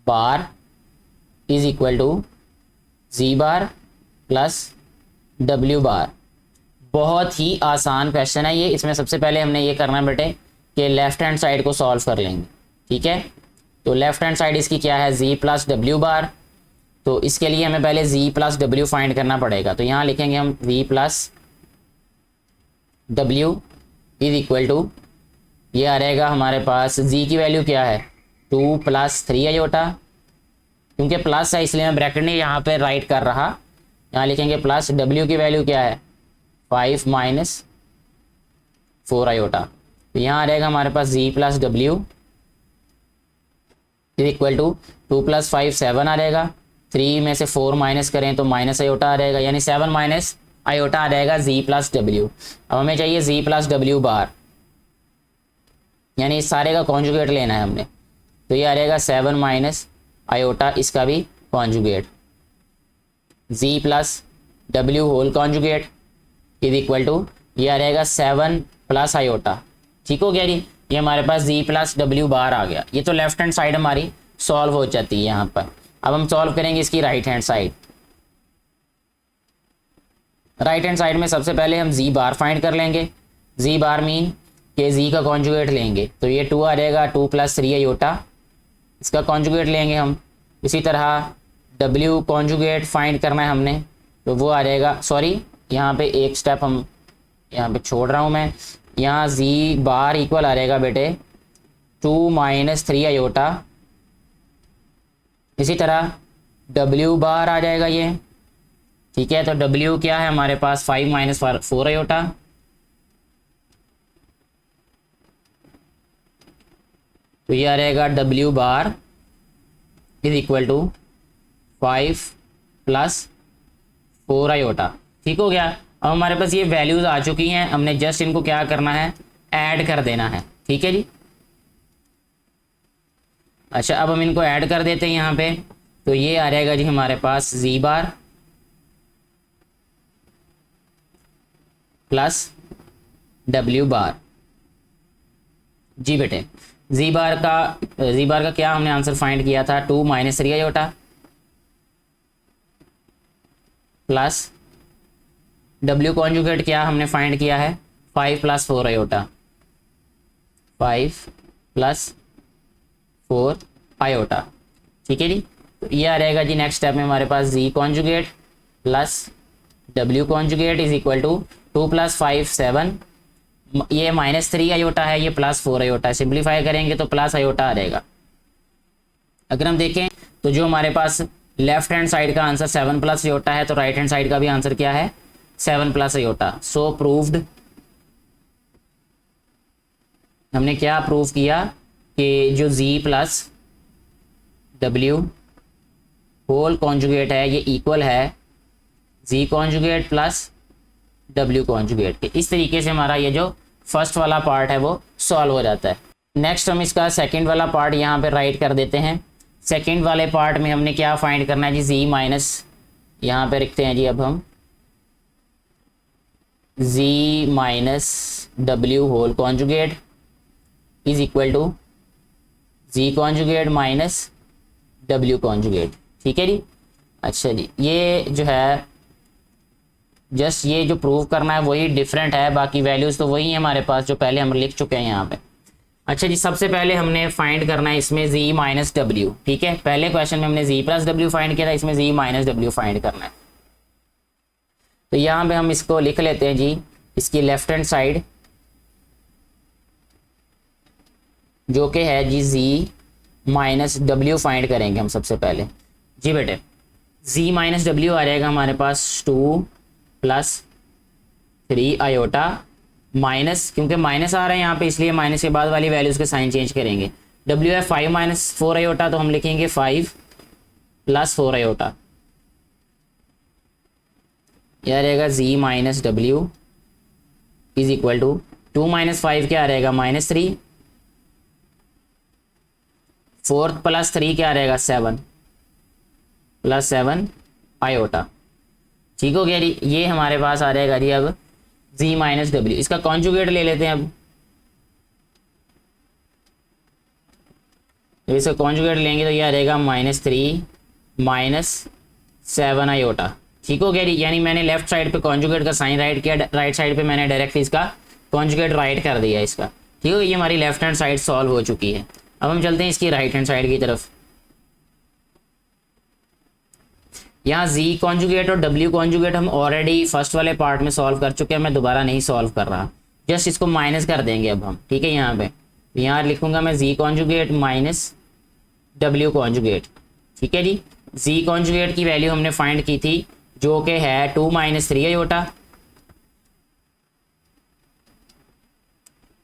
S1: bar is equal to G bar plus W bar. बहुत ही आसान क्वेश्चन है ये। इसमें सबसे पहले हमने ये करना बेटे कि लेफ्ट हैंड साइड को सॉल्व कर लेंगे। ठीक है, तो लेफ्ट हैंड साइड इसकी क्या है जी प्लस डब्ल्यू बार, तो इसके लिए हमें पहले जी प्लस डब्ल्यू फाइंड करना पड़ेगा। तो यहाँ लिखेंगे हम वी प्लस डब्ल्यू इज इक्वल टू, ये आ रहेगा हमारे पास जी की वैल्यू क्या है 2 + 3 आयोटा, क्योंकि प्लस है इसलिए मैं ब्रैकेट नहीं यहाँ पे राइट कर रहा। यहाँ लिखेंगे प्लस डब्ल्यू की वैल्यू क्या है 5 - 4 आयोटा। तो यहाँ आ रहेगा हमारे पास जी प्लस डब्ल्यू इज इक्वल टू 2 + 5 7 आ रहेगा, 3 में से 4 माइनस करें तो माइनस आयोटा आ रहेगा, यानी 7 माइनस आयोटा आ जाएगा जी प्लस डब्ल्यू। अब हमें चाहिए जी प्लस डब्ल्यू बार, यानी इस सारे का कॉन्जुगेट लेना है हमने। तो ये आ रहेगा 7 माइनस आयोटा, इसका भी conjugate z plus w whole conjugate is equal to ये आ रहेगा 7 प्लस आयोटा। ठीक हो गया जी, ये हमारे पास z प्लस w बार आ गया। ये तो लेफ्ट हैंड साइड हमारी सॉल्व हो जाती है यहाँ पर। अब हम सॉल्व करेंगे इसकी right hand side. Right hand side में सबसे पहले हम z बार फाइंड कर लेंगे। z बार मीन के z का कॉन्जुगेट लेंगे तो ये 2 आ जाएगा, 2 प्लस 3 आयोटा, इसका कॉन्जुगेट लेंगे हम। इसी तरह w कॉन्जुगेट फाइंड करना है हमने, तो वो आ जाएगा, सॉरी यहाँ पे एक स्टेप हम यहाँ पे छोड़ रहा हूँ मैं। यहाँ z बार इक्वल आ जाएगा बेटे 2 माइनस 3 आयोटा। इसी तरह w बार आ जाएगा ये, ठीक है। तो w क्या है हमारे पास 5 माइनस 4 आयोटा। तो ये आ रहेगा w bar is equal to 5 plus 4 iota. ठीक हो गया। अब हमारे पास ये वैल्यूज आ चुकी हैं, हमने जस्ट इनको क्या करना है, ऐड कर देना है। ठीक है जी। अच्छा, अब हम इनको ऐड कर देते हैं यहाँ पे। तो ये आ रहेगा जी हमारे पास z बार प्लस w बार। जी बेटे, z बार का क्या हमने आंसर फाइंड किया था, 2 minus 3 iota plus w conjugate क्या हमने फाइंड किया है, 5 प्लस 4 आयोटा, 5 प्लस 4 आयोटा। ठीक है जी। तो ये आ रहेगा जी नेक्स्ट स्टेप में हमारे पास z conjugate plus w conjugate is equal to 2 plus 5 7, ये माइनस 3 आयोटा है, ये प्लस 4 आयोटा है। सिंप्लीफाई करेंगे तो प्लस आयोटा आ रहेगा। अगर हम देखें तो जो हमारे पास लेफ्ट हैंड साइड का आंसर 7 प्लस आयोटा है, तो राइट हैंड साइड का भी आंसर क्या है, 7 प्लस आयोटा। सो प्रूव्ड, हमने क्या प्रूव किया कि जो z plus w whole conjugate है ये इक्वल है z conjugate plus w conjugate के। इस तरीके से हमारा ये जो फर्स्ट वाला पार्ट है वो सॉल्व हो जाता है। नेक्स्ट हम इसका सेकंड वाला पार्ट यहाँ पे राइट कर देते हैं। सेकंड वाले पार्ट में हमने क्या फाइंड करना है जी, z माइनस, यहाँ पे रखते हैं जी अब हम z minus w whole conjugate is equal to z conjugate minus w conjugate. ठीक है जी। अच्छा जी, ये जो है जस्ट ये जो प्रूव करना है वही डिफरेंट है, बाकी वैल्यूज तो वही है हमारे पास जो पहले हम लिख चुके हैं यहाँ पे। अच्छा जी, सबसे पहले हमने फाइंड करना है इसमें z माइनस w। ठीक है, पहले क्वेश्चन में हमने z प्लस w फाइंड किया था, इसमें z माइनस w फाइंड करना है। तो यहाँ पे हम इसको लिख लेते हैं जी, इसकी लेफ्ट हैंड साइड जो कि है जी z माइनस w फाइंड करेंगे हम सबसे पहले। जी बेटे, z माइनस w आ जाएगा हमारे पास 2 प्लस 3 आयोटा माइनस, क्योंकि माइनस आ रहा है यहाँ पे इसलिए माइनस के बाद वाली वैल्यूज के साइन चेंज करेंगे। w है 5 माइनस 4 आयोटा, तो हम लिखेंगे 5 प्लस 4 आयोटा। यह रहेगा z minus w is equal to 2 minus 5 क्या रहेगा, माइनस 3, 4 प्लस 3 क्या रहेगा, 7 प्लस 7 आयोटा। ठीक हो गया जी। ये हमारे पास आ जाएगा जी अब z माइनस w। इसका कॉन्जुगेट ले लेते हैं अब। तो इसका कॉन्जुगेट लेंगे तो ये आ जाएगा -3 माइनस 7 आयोटा। ठीक हो गया जी। यानी मैंने लेफ्ट साइड पे कॉन्जुगेट का साइन राइट किया, राइट साइड पे मैंने डायरेक्ट इसका कॉन्जुगेट राइट कर दिया इसका। ठीक है, ये हमारी लेफ्ट हैंड साइड सॉल्व हो चुकी है। अब हम चलते हैं इसकी राइट हैंड साइड की तरफ। यहाँ z कॉन्जुगेट और w कॉन्जुगेट हम ऑलरेडी फर्स्ट वाले पार्ट में सॉल्व कर चुके हैं, मैं दोबारा नहीं सॉल्व कर रहा, जस्ट इसको माइनस कर देंगे अब हम। ठीक है, यहाँ पे यहाँ लिखूंगा मैं z conjugate minus w conjugate. ठीक है जी। z कॉन्जुगेट की वैल्यू हमने फाइंड की थी जो कि है 2 माइनस 3 आयोटा,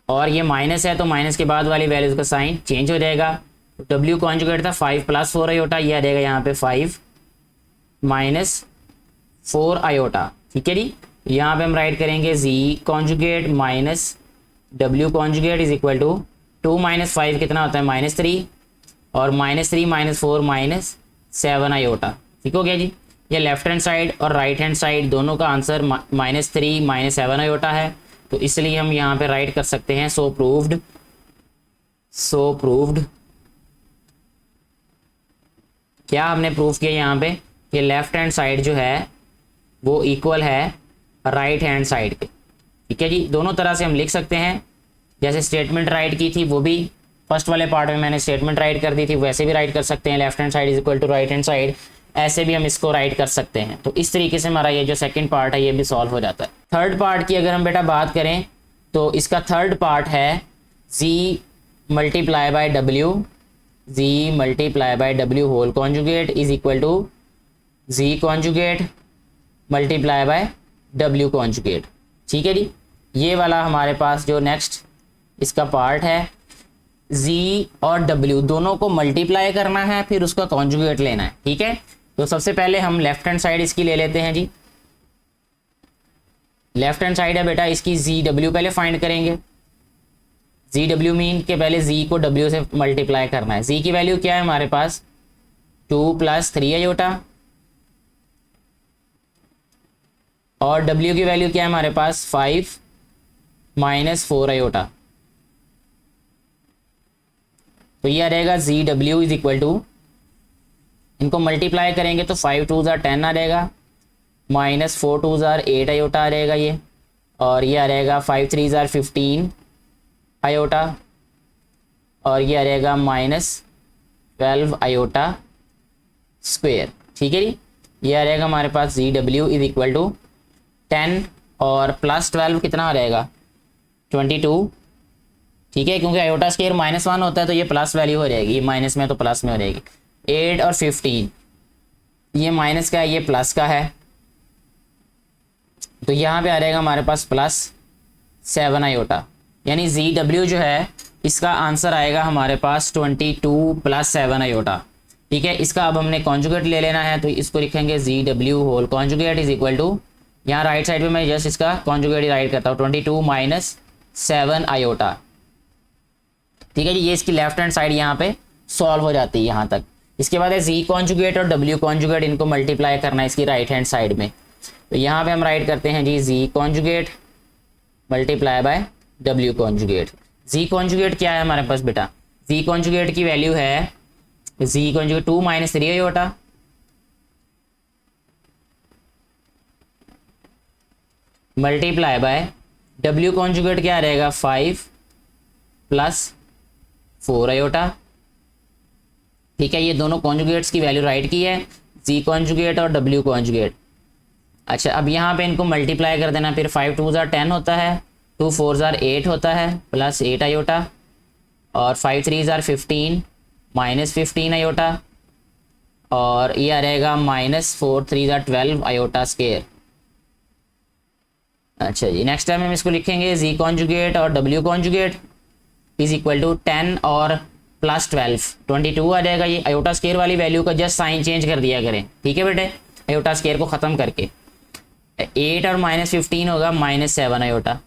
S1: और ये माइनस है तो माइनस के बाद वाली वैल्यूज का साइन चेंज हो जाएगा। तो w कॉन्जुगेट था 5 प्लस 4 आयोटा, ये आ जाएगा यहाँ पे 5 माइनस 4 आयोटा। ठीक है जी। यहाँ पे हम राइट करेंगे z conjugate minus w conjugate is equal to 2 minus 5 कितना होता है, -3, और -3 माइनस 4 माइनस 7 आयोटा। ठीक हो गया जी। ये लेफ्ट हैंड साइड और राइट हैंड साइड दोनों का आंसर -3 -7 आयोटा है, तो इसलिए हम यहाँ पे राइट कर सकते हैं सो प्रूव्ड। क्या हमने प्रूव किया यहाँ पे, ये लेफ्ट हैंड साइड जो है वो इक्वल है राइट हैंड साइड के। ठीक है जी, दोनों तरह से हम लिख सकते हैं। जैसे स्टेटमेंट राइट की थी वो भी फर्स्ट वाले पार्ट में मैंने स्टेटमेंट राइट कर दी थी, वैसे भी राइट कर सकते हैं left hand side is equal to right hand side, ऐसे भी हम इसको राइट कर सकते हैं। तो इस तरीके से हमारा ये जो सेकंड पार्ट है ये भी सॉल्व हो जाता है। थर्ड पार्ट की अगर हम बेटा बात करें तो इसका थर्ड पार्ट है z multiply by w whole conjugate is equal to z conjugate multiply by w conjugate. ठीक है जी, ये वाला हमारे पास जो नेक्स्ट इसका पार्ट है, z और w दोनों को मल्टीप्लाई करना है, फिर उसका कॉन्जुगेट लेना है। ठीक है, तो सबसे पहले हम लेफ्ट हैंड साइड इसकी ले लेते हैं जी। लेफ्ट हैंड साइड है बेटा इसकी ZW पहले फाइंड करेंगे। ZW मीन के पहले Z को W से मल्टीप्लाई करना है। Z की वैल्यू क्या है हमारे पास 2 + 3 आयोटा, और W की वैल्यू क्या है हमारे पास 5 - 4 आयोटा। तो ये आ रहेगा ZW इज इक्वल टू, इनको मल्टीप्लाई करेंगे तो 5 2 * 10 आ रहेगा, -4 2 * 8 आयोटा आ रहेगा ये, और ये आ रहेगा 5 3 * 15 आयोटा, और ये आ रहेगा -12 आयोटा स्क्वेयर। ठीक है जी, ये आ रहेगा हमारे पास ZW इज इक्वल टू 10 और +12 कितना आ रहेगा 22। ठीक है, क्योंकि आयोटा स्क्वायर -1 होता है तो ये प्लस वैल्यू हो जाएगी, माइनस में तो प्लस में हो जाएगी। 8 और 15, ये माइनस का है ये प्लस का है, तो यहाँ पे आ रहेगा हमारे पास +7 आयोटा, यानी ZW जो है इसका आंसर आएगा हमारे पास 22 + 7 आयोटा। ठीक है, इसका अब हमने कॉन्जुगेट ले लेना है, तो इसको लिखेंगे ZW whole conjugate is equal to, यहाँ राइट साइड में मैं जस्ट इसका कॉन्जुगेट राइट करता हूँ 22 - 7 आयोटा। ठीक है जी, ये इसकी लेफ्ट हैंड साइड यहाँ पे सॉल्व हो जाती है यहाँ तक। इसके बाद है Z कॉन्जुगेट और W कॉन्जुगेट, इनको मल्टीप्लाई करना है इसकी राइट हैंड साइड में। तो यहाँ पे हम राइट करते हैं जी Z conjugate multiply by W conjugate. Z conjugate क्या है हमारे पास बेटा, Z कॉन्जुगेट की वैल्यू है Z conjugate 2 - 3 iota, multiply by W conjugate क्या रहेगा 5 + 4 आयोटा। ठीक है, ये दोनों कॉन्जुगेट्स की वैल्यू राइट की है, Z कॉन्जुगेट और W कॉन्जुगेट। अच्छा, अब यहाँ पे इनको मल्टीप्लाई कर देना, फिर 5 2 * 10 होता है, 2 4 * 8 होता है, +8 आयोटा, और 5 3 * 15 -15 आयोटा, और ये आ रहेगा -4 3 * 12 आयोटा स्क्वायर। अच्छा जी, नेक्स्ट टाइम हम इसको लिखेंगे Z कॉन्जुगेट और W conjugate is equal to 10 और +12 22 आ जाएगा। ये आयोटा स्क्वायर वाली वैल्यू का जस्ट साइन चेंज कर दिया करें। ठीक है बेटे, आयोटा स्क्वायर को ख़त्म करके 8 और -15 होगा -7 आयोटा।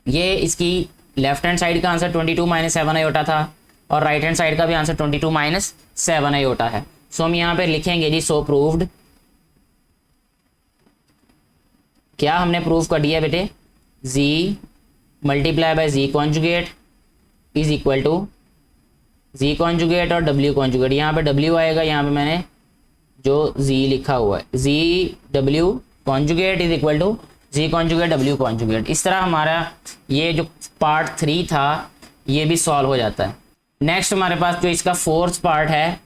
S1: ये इसकी लेफ्ट हैंड साइड का आंसर 22 - 7 आयोटा था, और राइट हैंड साइड का भी आंसर 22 - 7 आयोटा है। सो हम यहाँ पे लिखेंगे जी सो प्रूव्ड। क्या हमने प्रूव कर दिया बेटे, Z multiply by Z conjugate is equal to Z conjugate और W कॉन्जुगेट। यहाँ पे W आएगा, यहाँ पे मैंने जो Z लिखा हुआ है ZW conjugate is equal to Z conjugate W conjugate. इस तरह हमारा ये जो पार्ट 3 था ये भी सॉल्व हो जाता है। नेक्स्ट हमारे पास जो इसका फोर्थ पार्ट है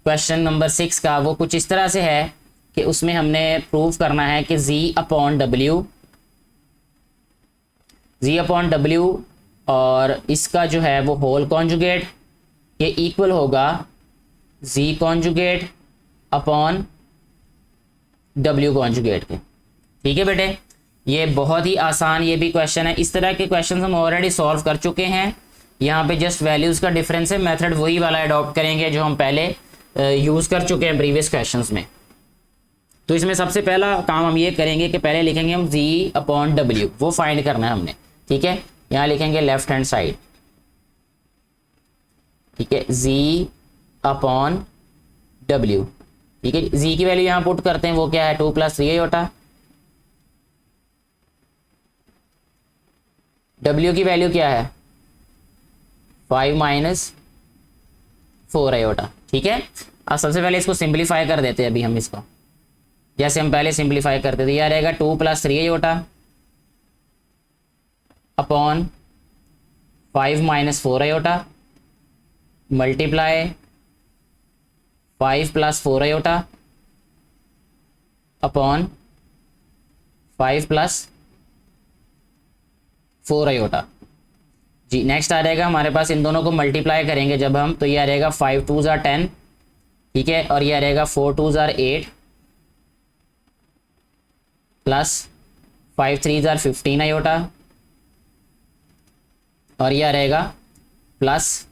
S1: क्वेश्चन नंबर 6 का, वो कुछ इस तरह से है कि उसमें हमने प्रूव करना है कि Z/W और इसका जो है वो होल कॉन्जुगेट ये इक्वल होगा Z conjugate upon W conjugate के। ठीक है बेटे, ये बहुत ही आसान ये भी क्वेश्चन है। इस तरह के क्वेश्चन हम ऑलरेडी सॉल्व कर चुके हैं। यहाँ पे जस्ट वैल्यूज़ का डिफरेंस है, मेथड वही वाला अडॉप्ट करेंगे जो हम पहले यूज़ कर चुके हैं प्रीवियस क्वेश्चंस में। तो इसमें सबसे पहला काम हम ये करेंगे कि पहले लिखेंगे हम Z/W, वो फाइंड करना है हमने। ठीक है, यहाँ लिखेंगे लेफ्ट हैंड साइड। ठीक है, Z/W डब्ल्यू। ठीक है, जी की वैल्यू यहाँ पुट करते हैं, वो क्या है 2 + 3 आयोटा। डब्ल्यू की वैल्यू क्या है 5 - 4 आयोटा। ठीक है, अब सबसे पहले इसको सिंप्लीफाई कर देते हैं अभी हम इसको, जैसे हम पहले सिंप्लीफाई करते थे। यह रहेगा 2 + 3 iota upon 5 - 4 iota multiply 5 + 4 iota upon 5 + 4 iota. जी, नेक्स्ट आ जाएगा हमारे पास, इन दोनों को मल्टीप्लाई करेंगे जब हम, तो ये आ जाएगा 5 × 2 = 10। ठीक है, और ये आ जाएगा 4 × 2 = 8 प्लस 5 × 3 = 15 आयोटा, और ये आ रहेगा प्लस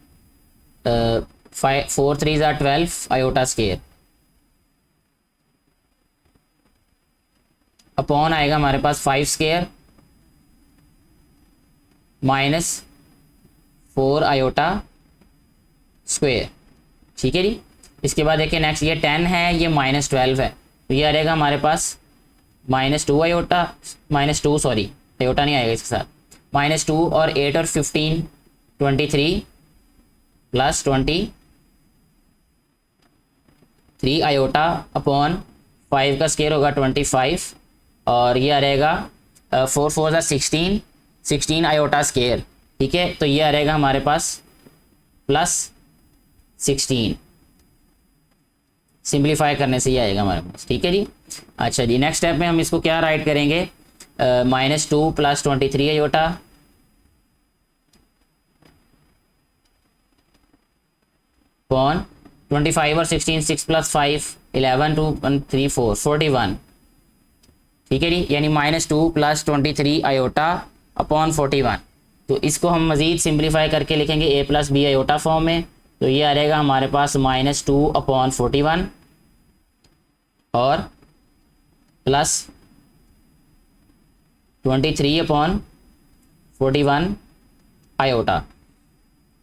S1: 4 × 3 = 12 आयोटा स्क्वायर अपॉन आएगा हमारे पास 5 स्क्वायर माइनस 4 आयोटा स्क्वायर। ठीक है जी, इसके बाद देखिए नेक्स्ट, ये 10 है, ये -12 है, तो ये आ रहेगा हमारे पास -2 आयोटा, -2 सॉरी आयोटा नहीं आएगा इसके साथ, -2 और 8 और 15 23 प्लस 23 आयोटा अपॉन 5 का स्क्वायर होगा 25, और ये आ रहेगा 4 × 4 = 16 आयोटा स्क्वायर। ठीक है, तो ये आ रहेगा हमारे पास +16, सिंप्लीफाई करने से ये आएगा हमारे पास। ठीक है जी, अच्छा जी, नेक्स्ट स्टेप में हम इसको क्या राइट करेंगे, -2 + 23 आयोटा अपॉन 25 और 16 6 + 5 11 2 1 3 4 41। ठीक है जी, यानी -2 + 23 आयोटा अपॉन 41। तो इसको हम मज़ीद सिंप्लीफाई करके लिखेंगे a + b आयोटा फॉर्म में, तो ये आ रहेगा हमारे पास -2 अपॉन 41 और प्लस 23 अपॉन 41 आयोटा।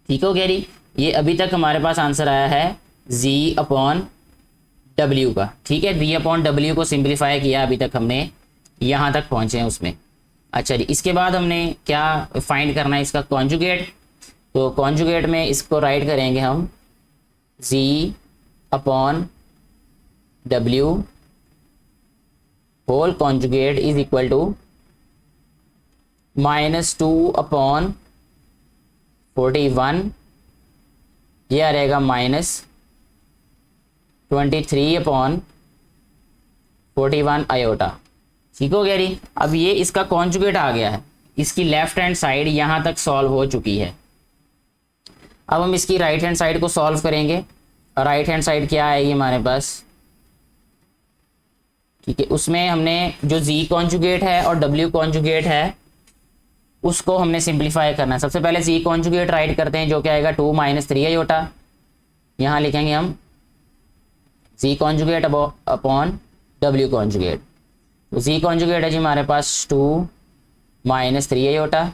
S1: ठीक हो गया जी, ये अभी तक हमारे पास आंसर आया है z/w का। ठीक है, v/w को सिंप्लीफाई किया अभी तक हमने, यहाँ तक पहुँचे हैं उसमें। अच्छा जी, इसके बाद हमने क्या फाइंड करना है, इसका कॉन्जुगेट। तो कॉन्जुगेट में इसको राइट करेंगे हम z/w whole conjugate is equal to -2 upon 41, ये आ रहेगा -23 अपॉन 41 आयोटा। ठीक हो गया जी, अब ये इसका कॉन्जुगेट आ गया है, इसकी लेफ्ट हैंड साइड यहाँ तक सॉल्व हो चुकी है। अब हम इसकी राइट हैंड साइड को सॉल्व करेंगे। राइट हैंड साइड क्या आएगी हमारे पास, ठीक है, उसमें हमने जो z कॉन्जुगेट है और w कॉन्जुगेट है उसको हमने सिंप्लीफाई करना है। सबसे पहले z कॉन्जुगेट राइट करते हैं, जो क्या आएगा 2 - 3 आयोटा। यहाँ लिखेंगे हम z conjugate upon w conjugate. तो z कॉन्जुगेट है जी हमारे पास 2 - 3 आयोटा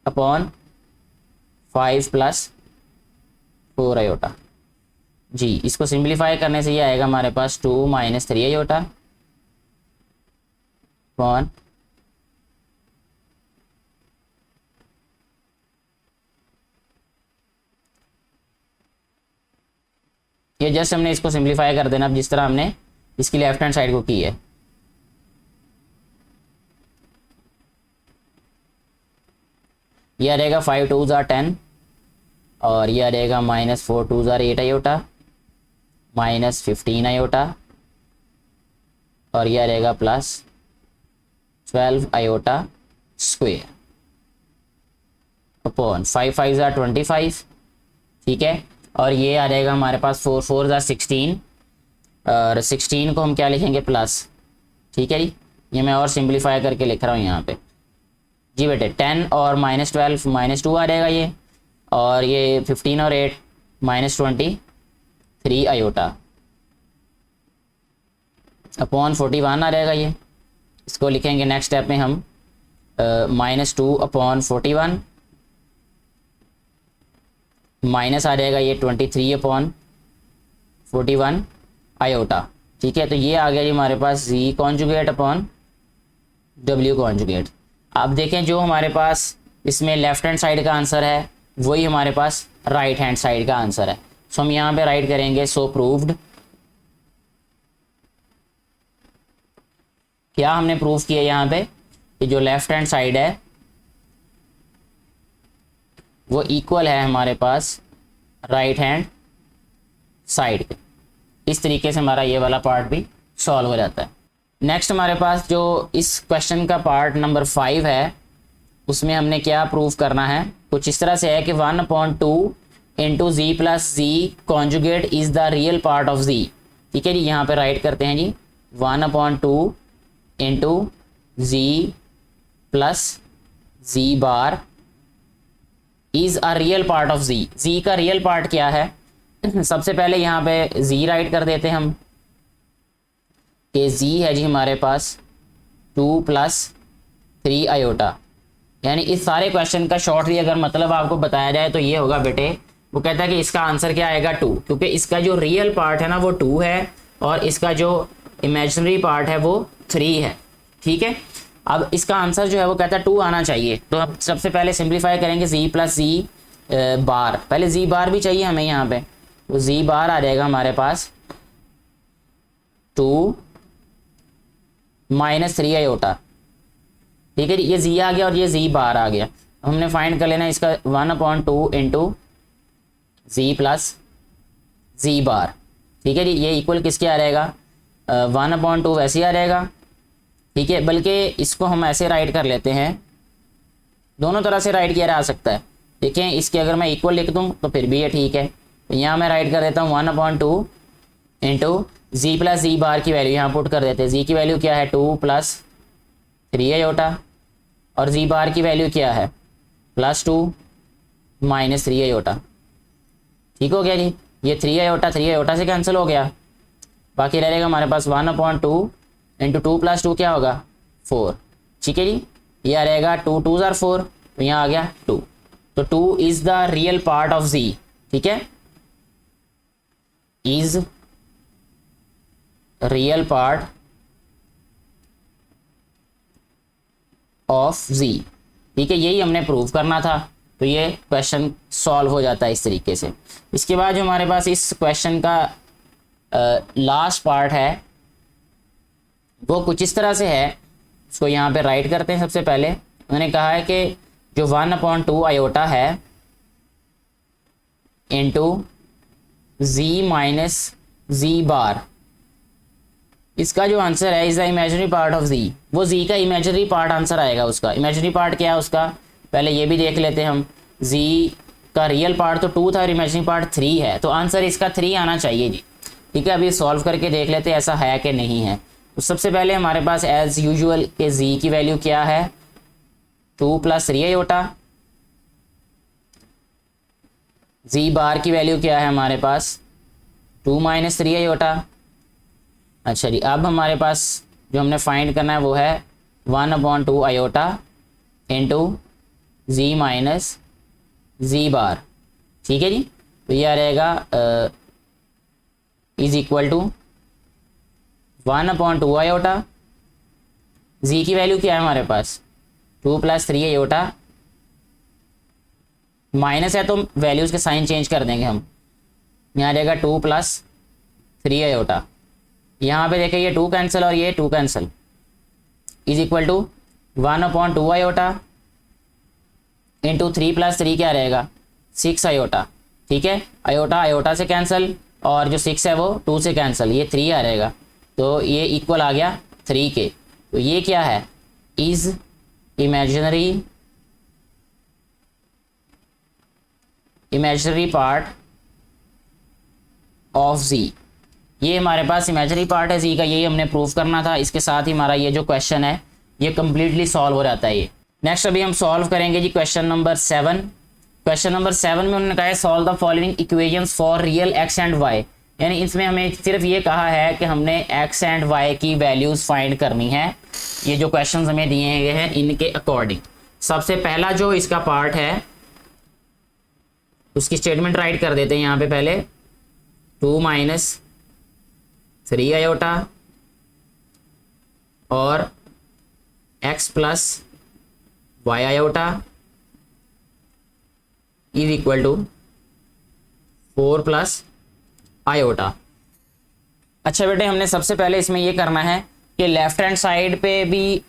S1: अपॉन 5 + 4 आयोटा। जी, इसको सिंप्लीफाई करने से ये आएगा हमारे पास 2 - 3 आयोटा अपॉन ये जस्ट हमने इसको सिंप्लीफाई कर देना, अब जिस तरह हमने इसकी लेफ्ट हैंड साइड को की है। ये आ रहेगा 5 × 2 = 10 और ये आ रहेगा -4 × 2 = 8 आयोटा -15 आयोटा, और ये आ रहेगा +12 आयोटा स्क्वायर अपॉन 5 × 5 = 25। ठीक है, और ये आ रहेगा हमारे पास 4 × 4 = 16 और 16 को हम क्या लिखेंगे प्लस। ठीक है जी, ये मैं और सिंप्लीफाई करके लिख रहा हूँ यहाँ पे जी बेटे। 10 और -12 -2 आ जाएगा ये, और ये 15 और 8 -23 आयोटा अपॉन 41 आ जाएगा ये। इसको लिखेंगे नेक्स्ट स्टेप में हम -2 अपॉन 41 माइनस आ जाएगा ये 23 अपॉन 41 आयोटा। ठीक है, तो ये आ गया जी हमारे पास z conjugate upon w conjugate. अब देखें जो हमारे पास इसमें लेफ्ट हैंड साइड का आंसर है वही हमारे पास राइट हैंड साइड का आंसर है। सो हम यहाँ पे राइट करेंगे सो प्रूव्ड। क्या हमने प्रूव किया यहाँ पे कि जो लेफ्ट हैंड साइड है वो इक्वल है हमारे पास राइट हैंड साइड के। इस तरीके से हमारा ये वाला पार्ट भी सॉल्व हो जाता है। नेक्स्ट हमारे पास जो इस क्वेश्चन का पार्ट नंबर 5 है उसमें हमने क्या प्रूव करना है, कुछ इस तरह से है कि 1/2 into z plus z conjugate is the real part of z. ठीक है जी, यहाँ पे राइट करते हैं जी 1/2 into z plus z bar is a real part of z. Z का रियल पार्ट क्या है, सबसे पहले यहाँ पे जी राइट कर देते हैं हम कि जी है जी हमारे पास 2 + 3 आयोटा। यानी इस सारे क्वेश्चन का शॉर्टली अगर मतलब आपको बताया जाए तो ये होगा बेटे, वो कहता है कि इसका आंसर क्या आएगा 2, क्योंकि इसका जो रियल पार्ट है ना वो 2 है और इसका जो इमेजिनरी पार्ट है वो 3 है। ठीक है, अब इसका आंसर जो है वो कहता है 2 आना चाहिए। तो हम सबसे पहले सिंप्लीफाई करेंगे जी प्लस जी बार, पहले जी बार भी चाहिए हमें यहाँ पे, तो जी बार आ जाएगा हमारे पास 2 - 3 आयोटा। ठीक है, ये जी आ गया और ये जी बार आ गया। हमने फाइंड कर लेना इसका 1/2 इंटू जी प्लस जी बार। ठीक है जी, ये इक्वल किसके आ जाएगा 1/2 वैसे ही आ जाएगा। ठीक है, बल्कि इसको हम ऐसे राइट कर लेते हैं, दोनों तरह से राइट किया जा सकता है। देखें इसके अगर मैं इक्वल लिख दूं तो फिर भी ये ठीक है। तो यहाँ मैं राइट कर देता हूँ 1/2 इंटू जी प्लस जी बार की वैल्यू यहाँ पुट कर देते हैं। जी की वैल्यू क्या है 2 + 3 आयोटा और जी बार की वैल्यू क्या है +2 - 3 आयोटा। ठीक हो गया जी, ये 3 आयोटा से कैंसिल हो गया, बाकी रह जाएगा हमारे पास 1/2 इंटू 2 + 2 क्या होगा 4। ठीक है जी, ये आ रहेगा 2 × 2 = 4, तो यहाँ आ गया 2। तो 2 is the real part of z. ठीक है, is real part of z. ठीक है, यही हमने प्रूव करना था, तो ये क्वेश्चन सॉल्व हो जाता है इस तरीके से। इसके बाद जो हमारे पास इस क्वेश्चन का लास्ट पार्ट है वो कुछ इस तरह से है, उसको यहाँ पे राइट करते हैं। सबसे पहले उन्होंने कहा है कि जो 1/2 आयोटा है इंटू जी माइनस जी बार, इसका जो आंसर है is the imaginary part of z. वो जी का इमेजिनरी पार्ट आंसर आएगा। उसका इमेजिनरी पार्ट क्या है उसका पहले ये भी देख लेते हैं हम। जी का रियल पार्ट तो 2 था और इमेजिनरी पार्ट 3 है, तो आंसर इसका 3 आना चाहिए जी। ठीक है, अभी सॉल्व करके देख लेते हैं ऐसा है कि नहीं है। तो सबसे पहले हमारे पास एज यूजुअल के जी की वैल्यू क्या है 2 + 3 आयोटा। जी बार की वैल्यू क्या है हमारे पास 2 - 3 आयोटा। अच्छा जी, अब हमारे पास जो हमने फाइंड करना है वो है 1/2 आयोटा इंटू जी माइनस जी बार। ठीक है जी, तो ये आ रहेगा इज इक्वल टू 1/2 आयोटा। जी की वैल्यू क्या है हमारे पास 2 + 3 आयोटा, माइनस है तो वैल्यूज़ के साइन चेंज कर देंगे हम। यहाँ आ जाएगा 2 + 3 आयोटा। यहाँ पे देखिए ये 2 कैंसिल और ये 2 cancel, is equal to 1/2 iota into 3 + 3 क्या रहेगा 6 आयोटा। ठीक है, आयोटा आयोटा से कैंसिल और जो 6 है वो 2 से कैंसिल, ये 3 आ रहेगा, तो ये इक्वल आ गया 3 के। तो ये क्या है इज इमेजिनरी पार्ट ऑफ जी। ये हमारे पास इमेजिनरी पार्ट है जी का, यही हमने प्रूव करना था। इसके साथ ही हमारा ये जो क्वेश्चन है ये कम्प्लीटली सॉल्व हो जाता है। ये नेक्स्ट अभी हम सॉल्व करेंगे जी क्वेश्चन नंबर 7। क्वेश्चन नंबर 7 में उन्होंने कहा है solve the following equations for real x and y. यानी इसमें हमें सिर्फ ये कहा है कि हमने एक्स एंड वाई की वैल्यूज़ फाइंड करनी है। ये जो क्वेश्चन हमें दिए गए हैं इनके अकॉर्डिंग। सबसे पहला जो इसका पार्ट है उसकी स्टेटमेंट राइट कर देते हैं यहाँ पे पहले 2 माइनस 3 आयोटा और x plus y iota is equal to 4 plus iota. अच्छा बेटे, हमने सबसे पहले इसमें ये करना है कि लेफ्ट हैंड साइड पे भी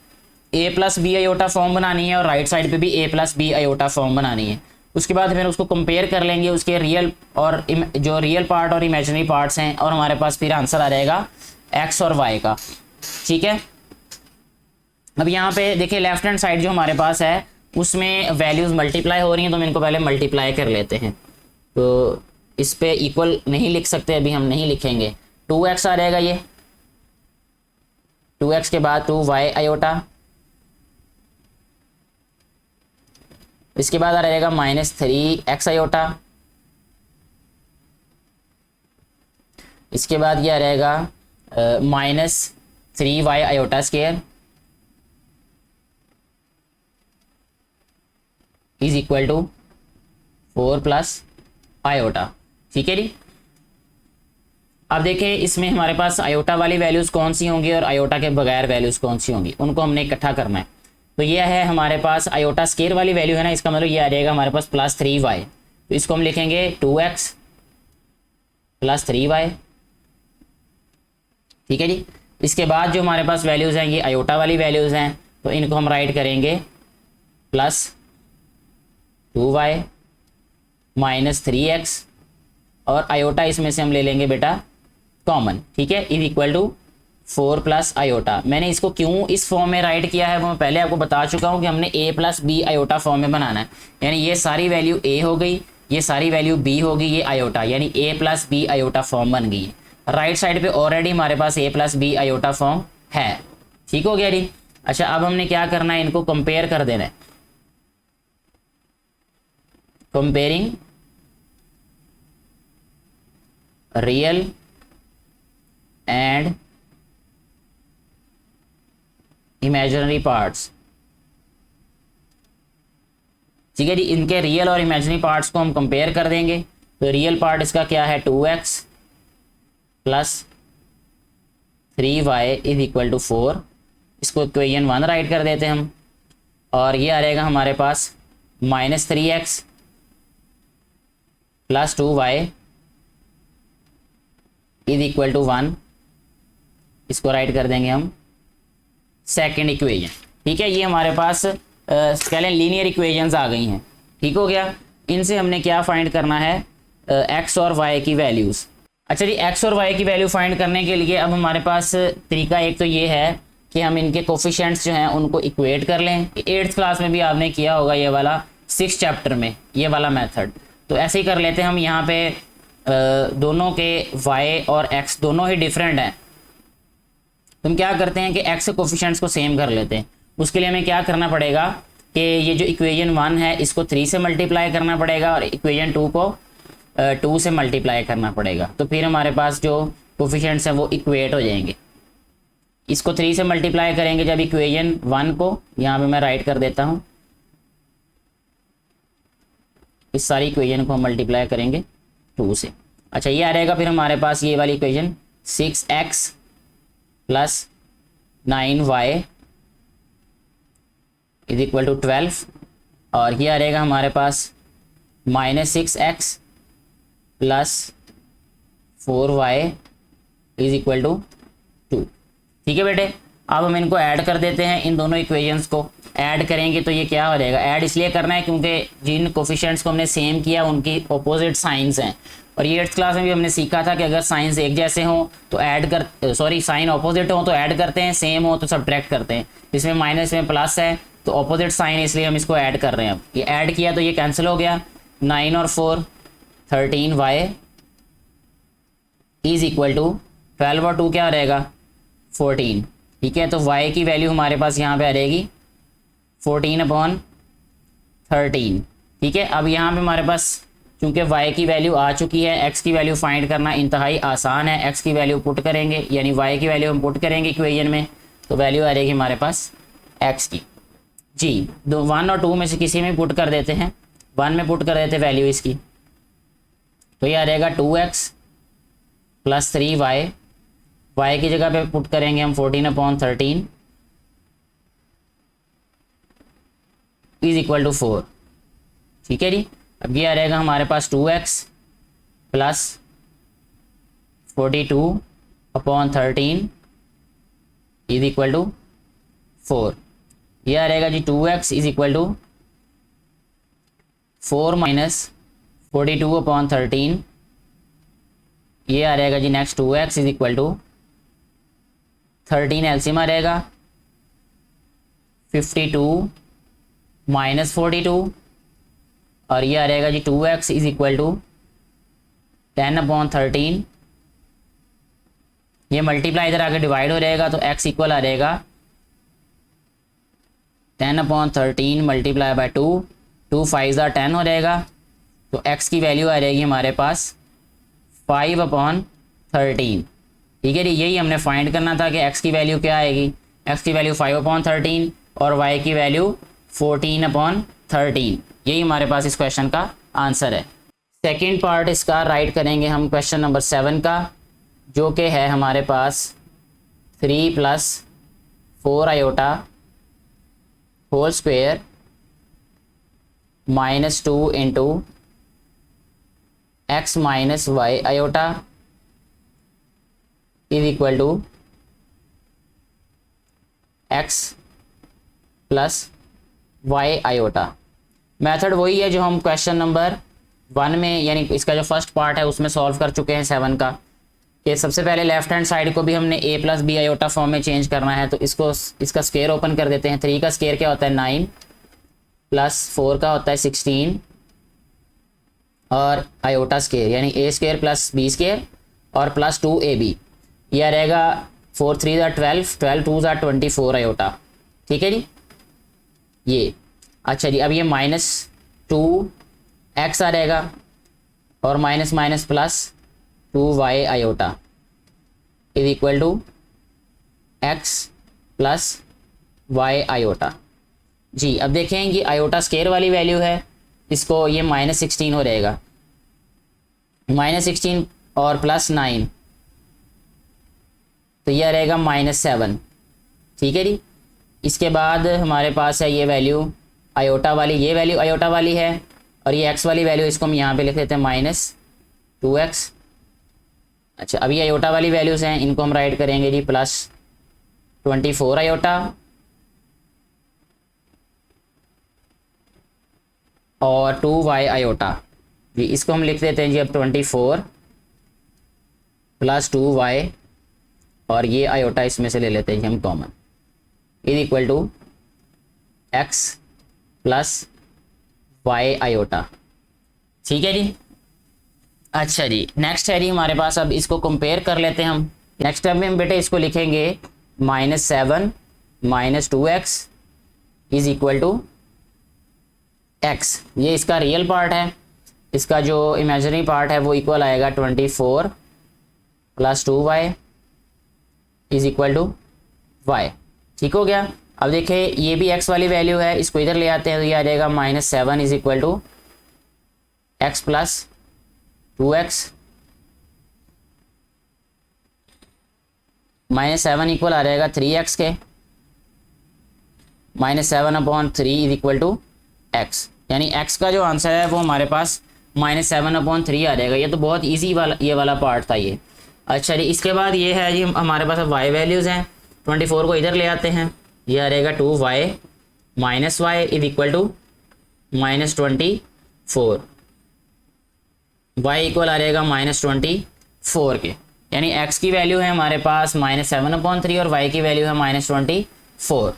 S1: a plus b iota form बनानी है और राइट साइड पे भी a plus b iota form बनानी है। उसके बाद फिर उसको कंपेयर कर लेंगे, उसके रियल और जो रियल पार्ट और इमेजिनरी पार्ट्स हैं, और हमारे पास फिर आंसर आ जाएगा x और y का। ठीक है, अब यहाँ पे देखिए लेफ्ट हैंड साइड जो हमारे पास है उसमें वैल्यूज़ मल्टीप्लाई हो रही हैं, तो हम इनको पहले मल्टीप्लाई कर लेते हैं। तो इस पे इक्वल नहीं लिख सकते, अभी हम नहीं लिखेंगे। 2x आ जाएगा ये, 2x के बाद 2y आयोटा, इसके बाद आ जाएगा -3x आयोटा, इसके बाद ये आ जाएगा -3y iota square is equal to 4 plus iota. ठीक है जी। अब देखें इसमें हमारे पास आयोटा वाली वैल्यूज़ कौन सी होंगी और आयोटा के बगैर वैल्यूज़ कौन सी होंगी, उनको हमने इकट्ठा करना है। तो ये है हमारे पास आयोटा स्केयर वाली वैल्यू है ना, इसका मतलब ये आ जाएगा हमारे पास +3y, तो इसको हम लिखेंगे 2x + 3y। ठीक है जी। इसके बाद जो हमारे पास वैल्यूज़ हैं ये आयोटा वाली वैल्यूज़ हैं, तो इनको हम राइट करेंगे +2y -3x, और आयोटा इसमें से हम ले लेंगे बेटा कॉमन। ठीक है, is equal to 4 plus iota. मैंने इसको क्यों इस फॉर्म में राइट किया है वो मैं पहले आपको बता चुका हूँ कि हमने a plus b iota form में बनाना है, यानी ये सारी वैल्यू a हो गई, ये सारी वैल्यू b होगी, ये आयोटा, यानी a plus b iota form बन गई है। राइट साइड पे ऑलरेडी हमारे पास a plus b iota form है। ठीक हो गया जी। अच्छा, अब हमने क्या करना है, इनको कंपेयर कर देना है। Comparing real and imaginary parts. ठीक है जी, इनके रियल और इमेजिनरी पार्ट्स को हम कंपेयर कर देंगे। तो रियल पार्ट इसका क्या है 2x + 3y is equal to 4, इसको इक्वेशन 1 राइट कर देते हैं हम, और ये आ जाएगा हमारे पास -3x + 2y is equal to 1, इसको राइट कर देंगे हम सेकेंड इक्वेशन। ठीक है, ये हमारे पास कह लें लीनियर इक्वेशंस आ गई हैं। ठीक हो गया। इनसे हमने क्या फाइंड करना है, x और y की वैल्यूज़। अच्छा जी, x और y की वैल्यू फाइंड करने के लिए अब हमारे पास तरीका एक तो ये है कि हम इनके कोफिशिएंट्स जो हैं उनको इक्वेट कर लें। 8th क्लास में भी आपने किया होगा ये वाला, 6th चैप्टर में ये वाला मेथड। तो ऐसे ही कर लेते हैं हम। यहाँ पे दोनों के y और x दोनों ही डिफरेंट हैं, तो हम क्या करते हैं कि x के कोफिशिएंट्स को सेम कर लेते हैं। उसके लिए हमें क्या करना पड़ेगा कि ये जो इक्वेशन 1 है इसको 3 से मल्टीप्लाई करना पड़ेगा और इक्वेशन 2 को 2 से मल्टीप्लाई करना पड़ेगा। तो फिर हमारे पास जो कोफिशिएंट्स हैं वो इक्वेट हो जाएंगे। इसको 3 से मल्टीप्लाई करेंगे जब इक्वेशन 1 को, यहाँ पे मैं राइट कर देता हूँ, इस सारी इक्वेशन को हम मल्टीप्लाई करेंगे 2 से। अच्छा, ये आ रहेगा फिर हमारे पास ये वाली equation 6x + 9y is equal to 12, और ये आ रहेगा हमारे पास -6x + 4y is equal to 2। ठीक है बेटे, अब हम इनको ऐड कर देते हैं। इन दोनों इक्वेशंस को ऐड करेंगे तो ये क्या हो जाएगा, ऐड इसलिए करना है क्योंकि जिन कोफिशिएंट्स को हमने सेम किया उनकी अपोजिट साइंस हैं। और ये 8th क्लास में भी हमने सीखा था कि अगर साइंस एक जैसे हों तो ऐड कर, सॉरी साइन अपोजिट हो तो ऐड करते हैं, सेम हो तो सब्ट्रैक्ट करते हैं। इसमें माइनस में प्लस है तो अपोजिट साइन, इसलिए हम इसको ऐड कर रहे हैं। अब ये ऐड किया तो ये कैंसिल हो गया, 9 और 4 13y इज इक्वल टू 12 और 2 क्या रहेगा 14। ठीक है, तो y की वैल्यू हमारे पास यहाँ पे आ जाएगी 14/13। ठीक है, अब यहाँ पे हमारे पास चूंकि y की वैल्यू आ चुकी है, x की वैल्यू फाइंड करना इंतहाई आसान है। x की वैल्यू पुट करेंगे, यानी y की वैल्यू हम पुट करेंगे इक्वेशन में, तो वैल्यू आ रहेगी हमारे पास x की। जी, 1 और 2 में से किसी में पुट कर देते हैं, 1 में पुट कर देते वैल्यू इसकी, तो ये आ रहेगा 2x प्लस 3y, y की जगह पे पुट करेंगे हम 14/13 इज इक्वल टू 4। ठीक है जी। अब ये आ रहेगा हमारे पास 2x plus 42/13 is equal to 4। यह आ रहेगा जी 2x is equal to 4 minus 42/13। ये आ रहेगा जी next 2x is equal to 13 LCM आ रहेगा 52 माइनस 42 और ये आ रहेगा जी 2x इज इक्वल टू 10/13। ये मल्टीप्लाई इधर आके डिवाइड हो जाएगा तो x इक्वल आ रहेगा 10/13 मल्टीप्लाई बाय 2, 2 5 10 हो जाएगा। तो x की वैल्यू आ जाएगी हमारे पास 5/13। ठीक है जी। यही हमने फाइंड करना था कि x की वैल्यू क्या आएगी। x की वैल्यू 5/13 और y की वैल्यू 14/13। यही हमारे पास इस क्वेश्चन का आंसर है। सेकंड पार्ट इसका राइट करेंगे हम क्वेश्चन नंबर 7 का, जो कि है हमारे पास 3 + 4 आयोटा whole square -2 into x minus y iota is equal to x plus y iota. Method वही है जो हम क्वेश्चन नंबर 1 में, यानी इसका जो फर्स्ट पार्ट है उसमें सॉल्व कर चुके हैं 7 का, कि सबसे पहले लेफ्ट हैंड साइड को भी हमने a plus b iota form में चेंज करना है। तो इसका स्क्वायर ओपन कर देते हैं। 3 का स्क्वायर क्या होता है 9 प्लस 4 का होता है 16 और आयोटा स्क्वायर यानी a square plus b square और प्लस 2ab। यह रहेगा 4 3 12, 12 2 24 आयोटा। ठीक है जी। ये अच्छा जी। अब ये -2x आ रहेगा और minus minus plus 2y iota is equal to x plus y iota. जी अब देखें ये आयोटा स्केयर वाली वैल्यू है, इसको ये -16 हो रहेगा। -16 और प्लस 9 तो यह रहेगा -7। ठीक है जी। इसके बाद हमारे पास है ये वैल्यू आयोटा वाली, ये वैल्यू आयोटा वाली है और ये x वाली वैल्यू इसको हम यहाँ पे लिख देते हैं -2x। अच्छा अब ये आयोटा वाली वैल्यूज़ हैं, इनको हम राइट करेंगे जी +24 आयोटा और 2y आयोटा। जी इसको हम लिख देते हैं जी अब 24 + 2y और ये आयोटा इसमें से ले लेते हैं जी हम common is equal to x plus y iota. ठीक है जी। अच्छा जी नेक्स्ट है जी हमारे पास, अब इसको कंपेयर कर लेते हैं हम। नेक्स्ट स्टेप में हम बेटे इसको लिखेंगे -7 - 2x is equal to x। ये इसका रियल पार्ट है, इसका जो इमेजिनरी पार्ट है वो इक्वल आएगा 24 + 2y is equal to y। ठीक हो गया। अब देखिए ये भी x वाली वैल्यू है, इसको इधर ले आते हैं तो ये आ जाएगा -7 is equal to x plus 2x। -7 equal आ जाएगा 3x के, -7/3 इज इक्वल टू x। यानी x का जो आंसर है वो हमारे पास -7/3 आ जाएगा। ये तो बहुत इजी वाला ये वाला पार्ट था ये। अच्छा जी इसके बाद ये है जी हमारे पास अब y वैल्यूज़ हैं। 24 को इधर ले आते हैं, ये आ रहेगा 2y - y is equal to -24। y equal आ रहेगा -24 के, यानी x की वैल्यू है हमारे पास -7/3 और y की वैल्यू है -24।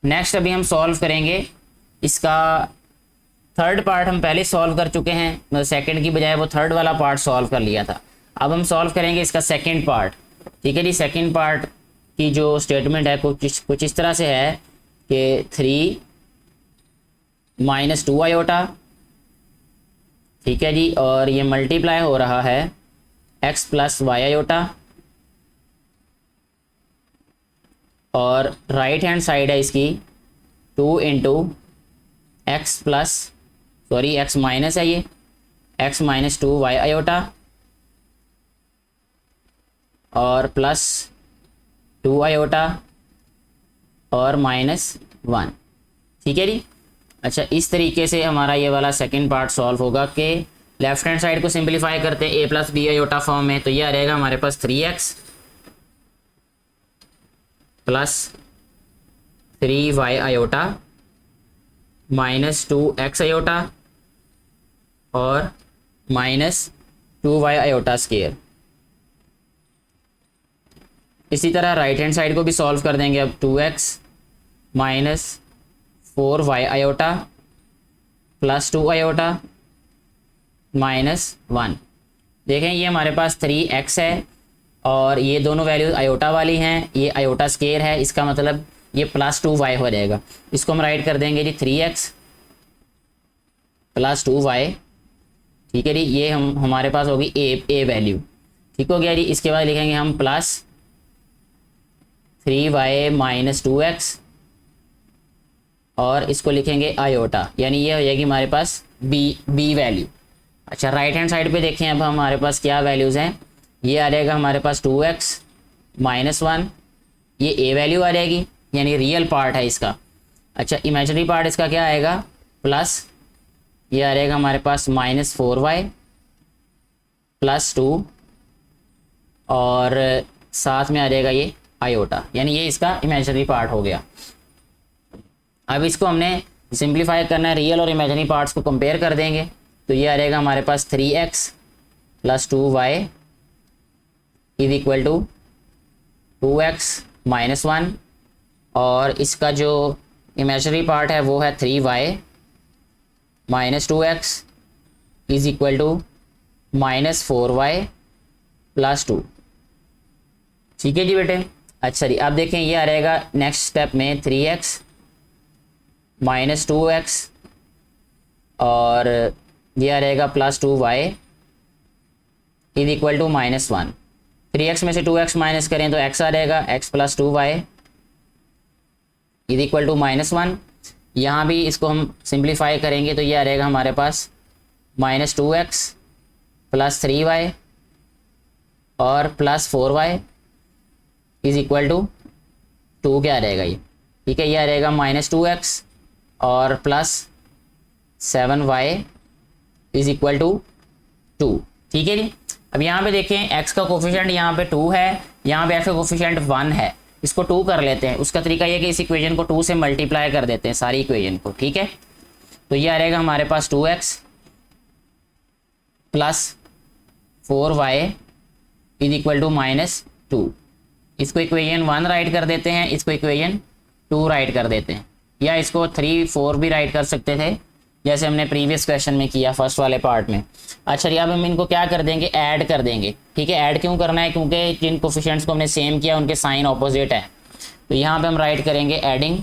S1: नेक्स्ट अभी हम सॉल्व करेंगे इसका थर्ड पार्ट। हम पहले सॉल्व कर चुके हैं, मतलब सेकंड की बजाय वो थर्ड वाला पार्ट सॉल्व कर लिया था। अब हम सॉल्व करेंगे इसका सेकंड पार्ट। ठीक है जी। सेकंड पार्ट की जो स्टेटमेंट है कुछ इस तरह से है कि 3 - 2 आयोटा। ठीक है जी। और ये मल्टीप्लाई हो रहा है x प्लस वाई आयोटा और राइट हैंड साइड है इसकी 2 into x plus x minus है ये एक्स माइनस 2y आयोटा और प्लस 2 आयोटा और -1। ठीक है जी। अच्छा, इस तरीके से हमारा ये वाला सेकंड पार्ट सॉल्व होगा कि लेफ्ट हैंड साइड को सिंपलीफाई करते हैं a plus b iota form में, तो ये आ रहेगा हमारे पास 3x plus 3y iota -2x iota और -2y आयोटा स्क्वायर। इसी तरह राइट हैंड साइड को भी सॉल्व कर देंगे। अब 2x minus 4y iota plus 2 iota -1। देखें ये हमारे पास 3x है और ये दोनों वैल्यूज आयोटा वाली हैं, ये आयोटा स्क्वायर है, इसका मतलब ये +2y हो जाएगा। इसको हम राइट कर देंगे जी 3x प्लस 2y। ठीक है जी, ये हमारे पास होगी ए वैल्यू। ठीक हो गया जी। इसके बाद लिखेंगे हम प्लस 3y माइनस 2x और इसको लिखेंगे आयोटा, यानी ये हो जाएगी हमारे पास बी वैल्यू। अच्छा, राइट हैंड साइड पे देखें अब हमारे पास क्या वैल्यूज़ हैं। ये आ जाएगा हमारे पास 2x -1, ये ए वैल्यू आ जाएगी यानी रियल पार्ट है इसका। अच्छा, इमेजिनरी पार्ट इसका क्या आएगा, प्लस ये आ जाएगा हमारे पास -4y प्लस 2 और साथ में आ जाएगा ये आयोटा, यानी ये इसका इमेजिनरी पार्ट हो गया। अब इसको हमने सिंप्लीफाई करना है, रियल और इमेजिनरी पार्ट्स को कंपेयर कर देंगे। तो ये आ जाएगा हमारे पास 3x plus 2y is equal to 2x -1 और इसका जो इमेजिनरी पार्ट है वो है 3y minus 2x is equal to -4y plus 2। ठीक है जी बेटे। अच्छा जी, अब देखें ये आ रहेगा नेक्स्ट स्टेप में 3x माइनस 2x और ये आ रहेगा plus 2y is equal to -1। 3x में से 2x माइनस करें तो x आ रहेगा, x plus 2y is equal to -1। यहाँ भी इसको हम सिंप्लीफाई करेंगे तो ये आ रहेगा हमारे पास -2x प्लस 3y और plus 4y is equal to 2 क्या रहेगा ये। ठीक है, ये आ रहेगा -2x और plus 7y is equal to 2। ठीक है जी। अब यहाँ पे देखें x का कोफिशिएंट यहाँ पे 2 है, यहाँ पे x का कोफिशिएंट 1 है, इसको 2 कर लेते हैं। उसका तरीका ये कि इस इक्वेशन को 2 से मल्टीप्लाई कर देते हैं सारी इक्वेशन को। ठीक है, तो ये आ रहेगा हमारे पास 2x plus 4y is equal to -2। इसको इक्वेशन 1 राइट कर देते हैं, इसको इक्वेशन 2 राइट कर देते हैं, या इसको 3, 4 भी राइट कर सकते थे जैसे हमने प्रीवियस क्वेश्चन में किया फर्स्ट वाले पार्ट में। अच्छा, अब हम इनको क्या कर देंगे, ऐड कर देंगे। ठीक है, ऐड क्यों करना है, क्योंकि जिन कोफिशिएंट्स को हमने सेम किया उनके साइन ऑपोजिट है। तो यहाँ पे हम राइट करेंगे एडिंग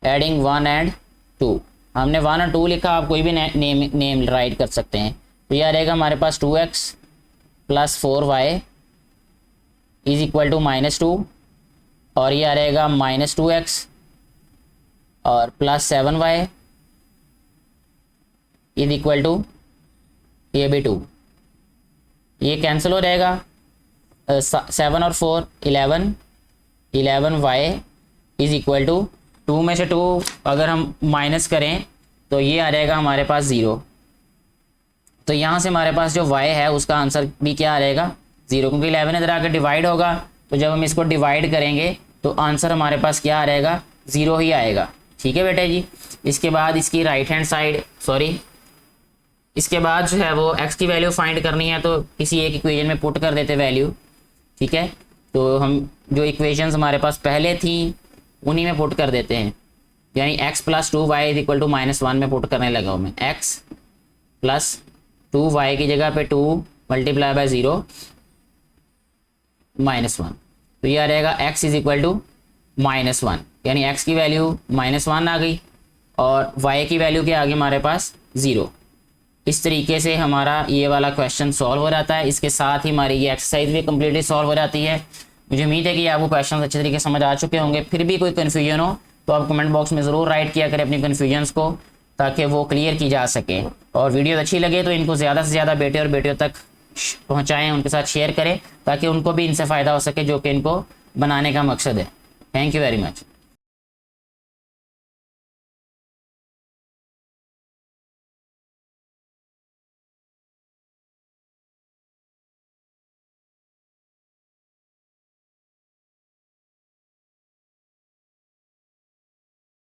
S1: एडिंग 1 एंड 2। हमने 1 और 2 लिखा, आप कोई भी नेम राइट कर सकते हैं। तो यह रहेगा हमारे पास 2x plus 4y is equal to -2 और ये आ रहेगा -2x और plus 7y is equal to ये भी 2। ये कैंसिल हो जाएगा, 7 और 4 11y इज इक्वल टू 2 में से 2 अगर हम माइनस करें तो ये आ जाएगा हमारे पास 0। तो यहाँ से हमारे पास जो y है उसका आंसर भी क्या आ रहेगा 0, क्योंकि 11 इधर आकर डिवाइड होगा। तो जब हम इसको डिवाइड करेंगे तो आंसर हमारे पास क्या आ रहेगा 0 ही आएगा। ठीक है बेटे जी। इसके बाद इसकी राइट हैंड साइड इसके बाद जो है वो x की वैल्यू फाइंड करनी है, तो किसी एक इक्वेशन में पुट कर देते वैल्यू। ठीक है, तो हम जो इक्वेशंस हमारे पास पहले थी उन्हीं में पुट कर देते हैं, यानी x plus 2y is equal to -1 में पुट करने लगा हूँ मैं। x प्लस 2y की जगह पे 2 मल्टीप्लाई बाय 0 -1। तो ये आ रहेगा x इज इक्वल टू -1, यानी x की वैल्यू -1 आ गई और y की वैल्यू क्या आ गई हमारे पास 0। इस तरीके से हमारा ये वाला क्वेश्चन सॉल्व हो जाता है। इसके साथ ही हमारी ये एक्सरसाइज भी कम्प्लीटली सॉल्व हो जाती है। मुझे उम्मीद है कि आपको क्वेश्चन अच्छे तरीके से समझ आ चुके होंगे। फिर भी कोई कन्फ्यूजन हो तो आप कमेंट बॉक्स में ज़रूर राइट किया करें अपनी कन्फ्यूजन्स को, ताकि वो क्लियर की जा सके। और वीडियो अच्छी लगे तो इनको ज़्यादा से ज़्यादा बेटे और बेटियों तक पहुँचाएँ, उनके साथ शेयर करें, ताकि उनको भी इनसे फ़ायदा हो सके, जो कि इनको बनाने का मकसद है। Thank you very much.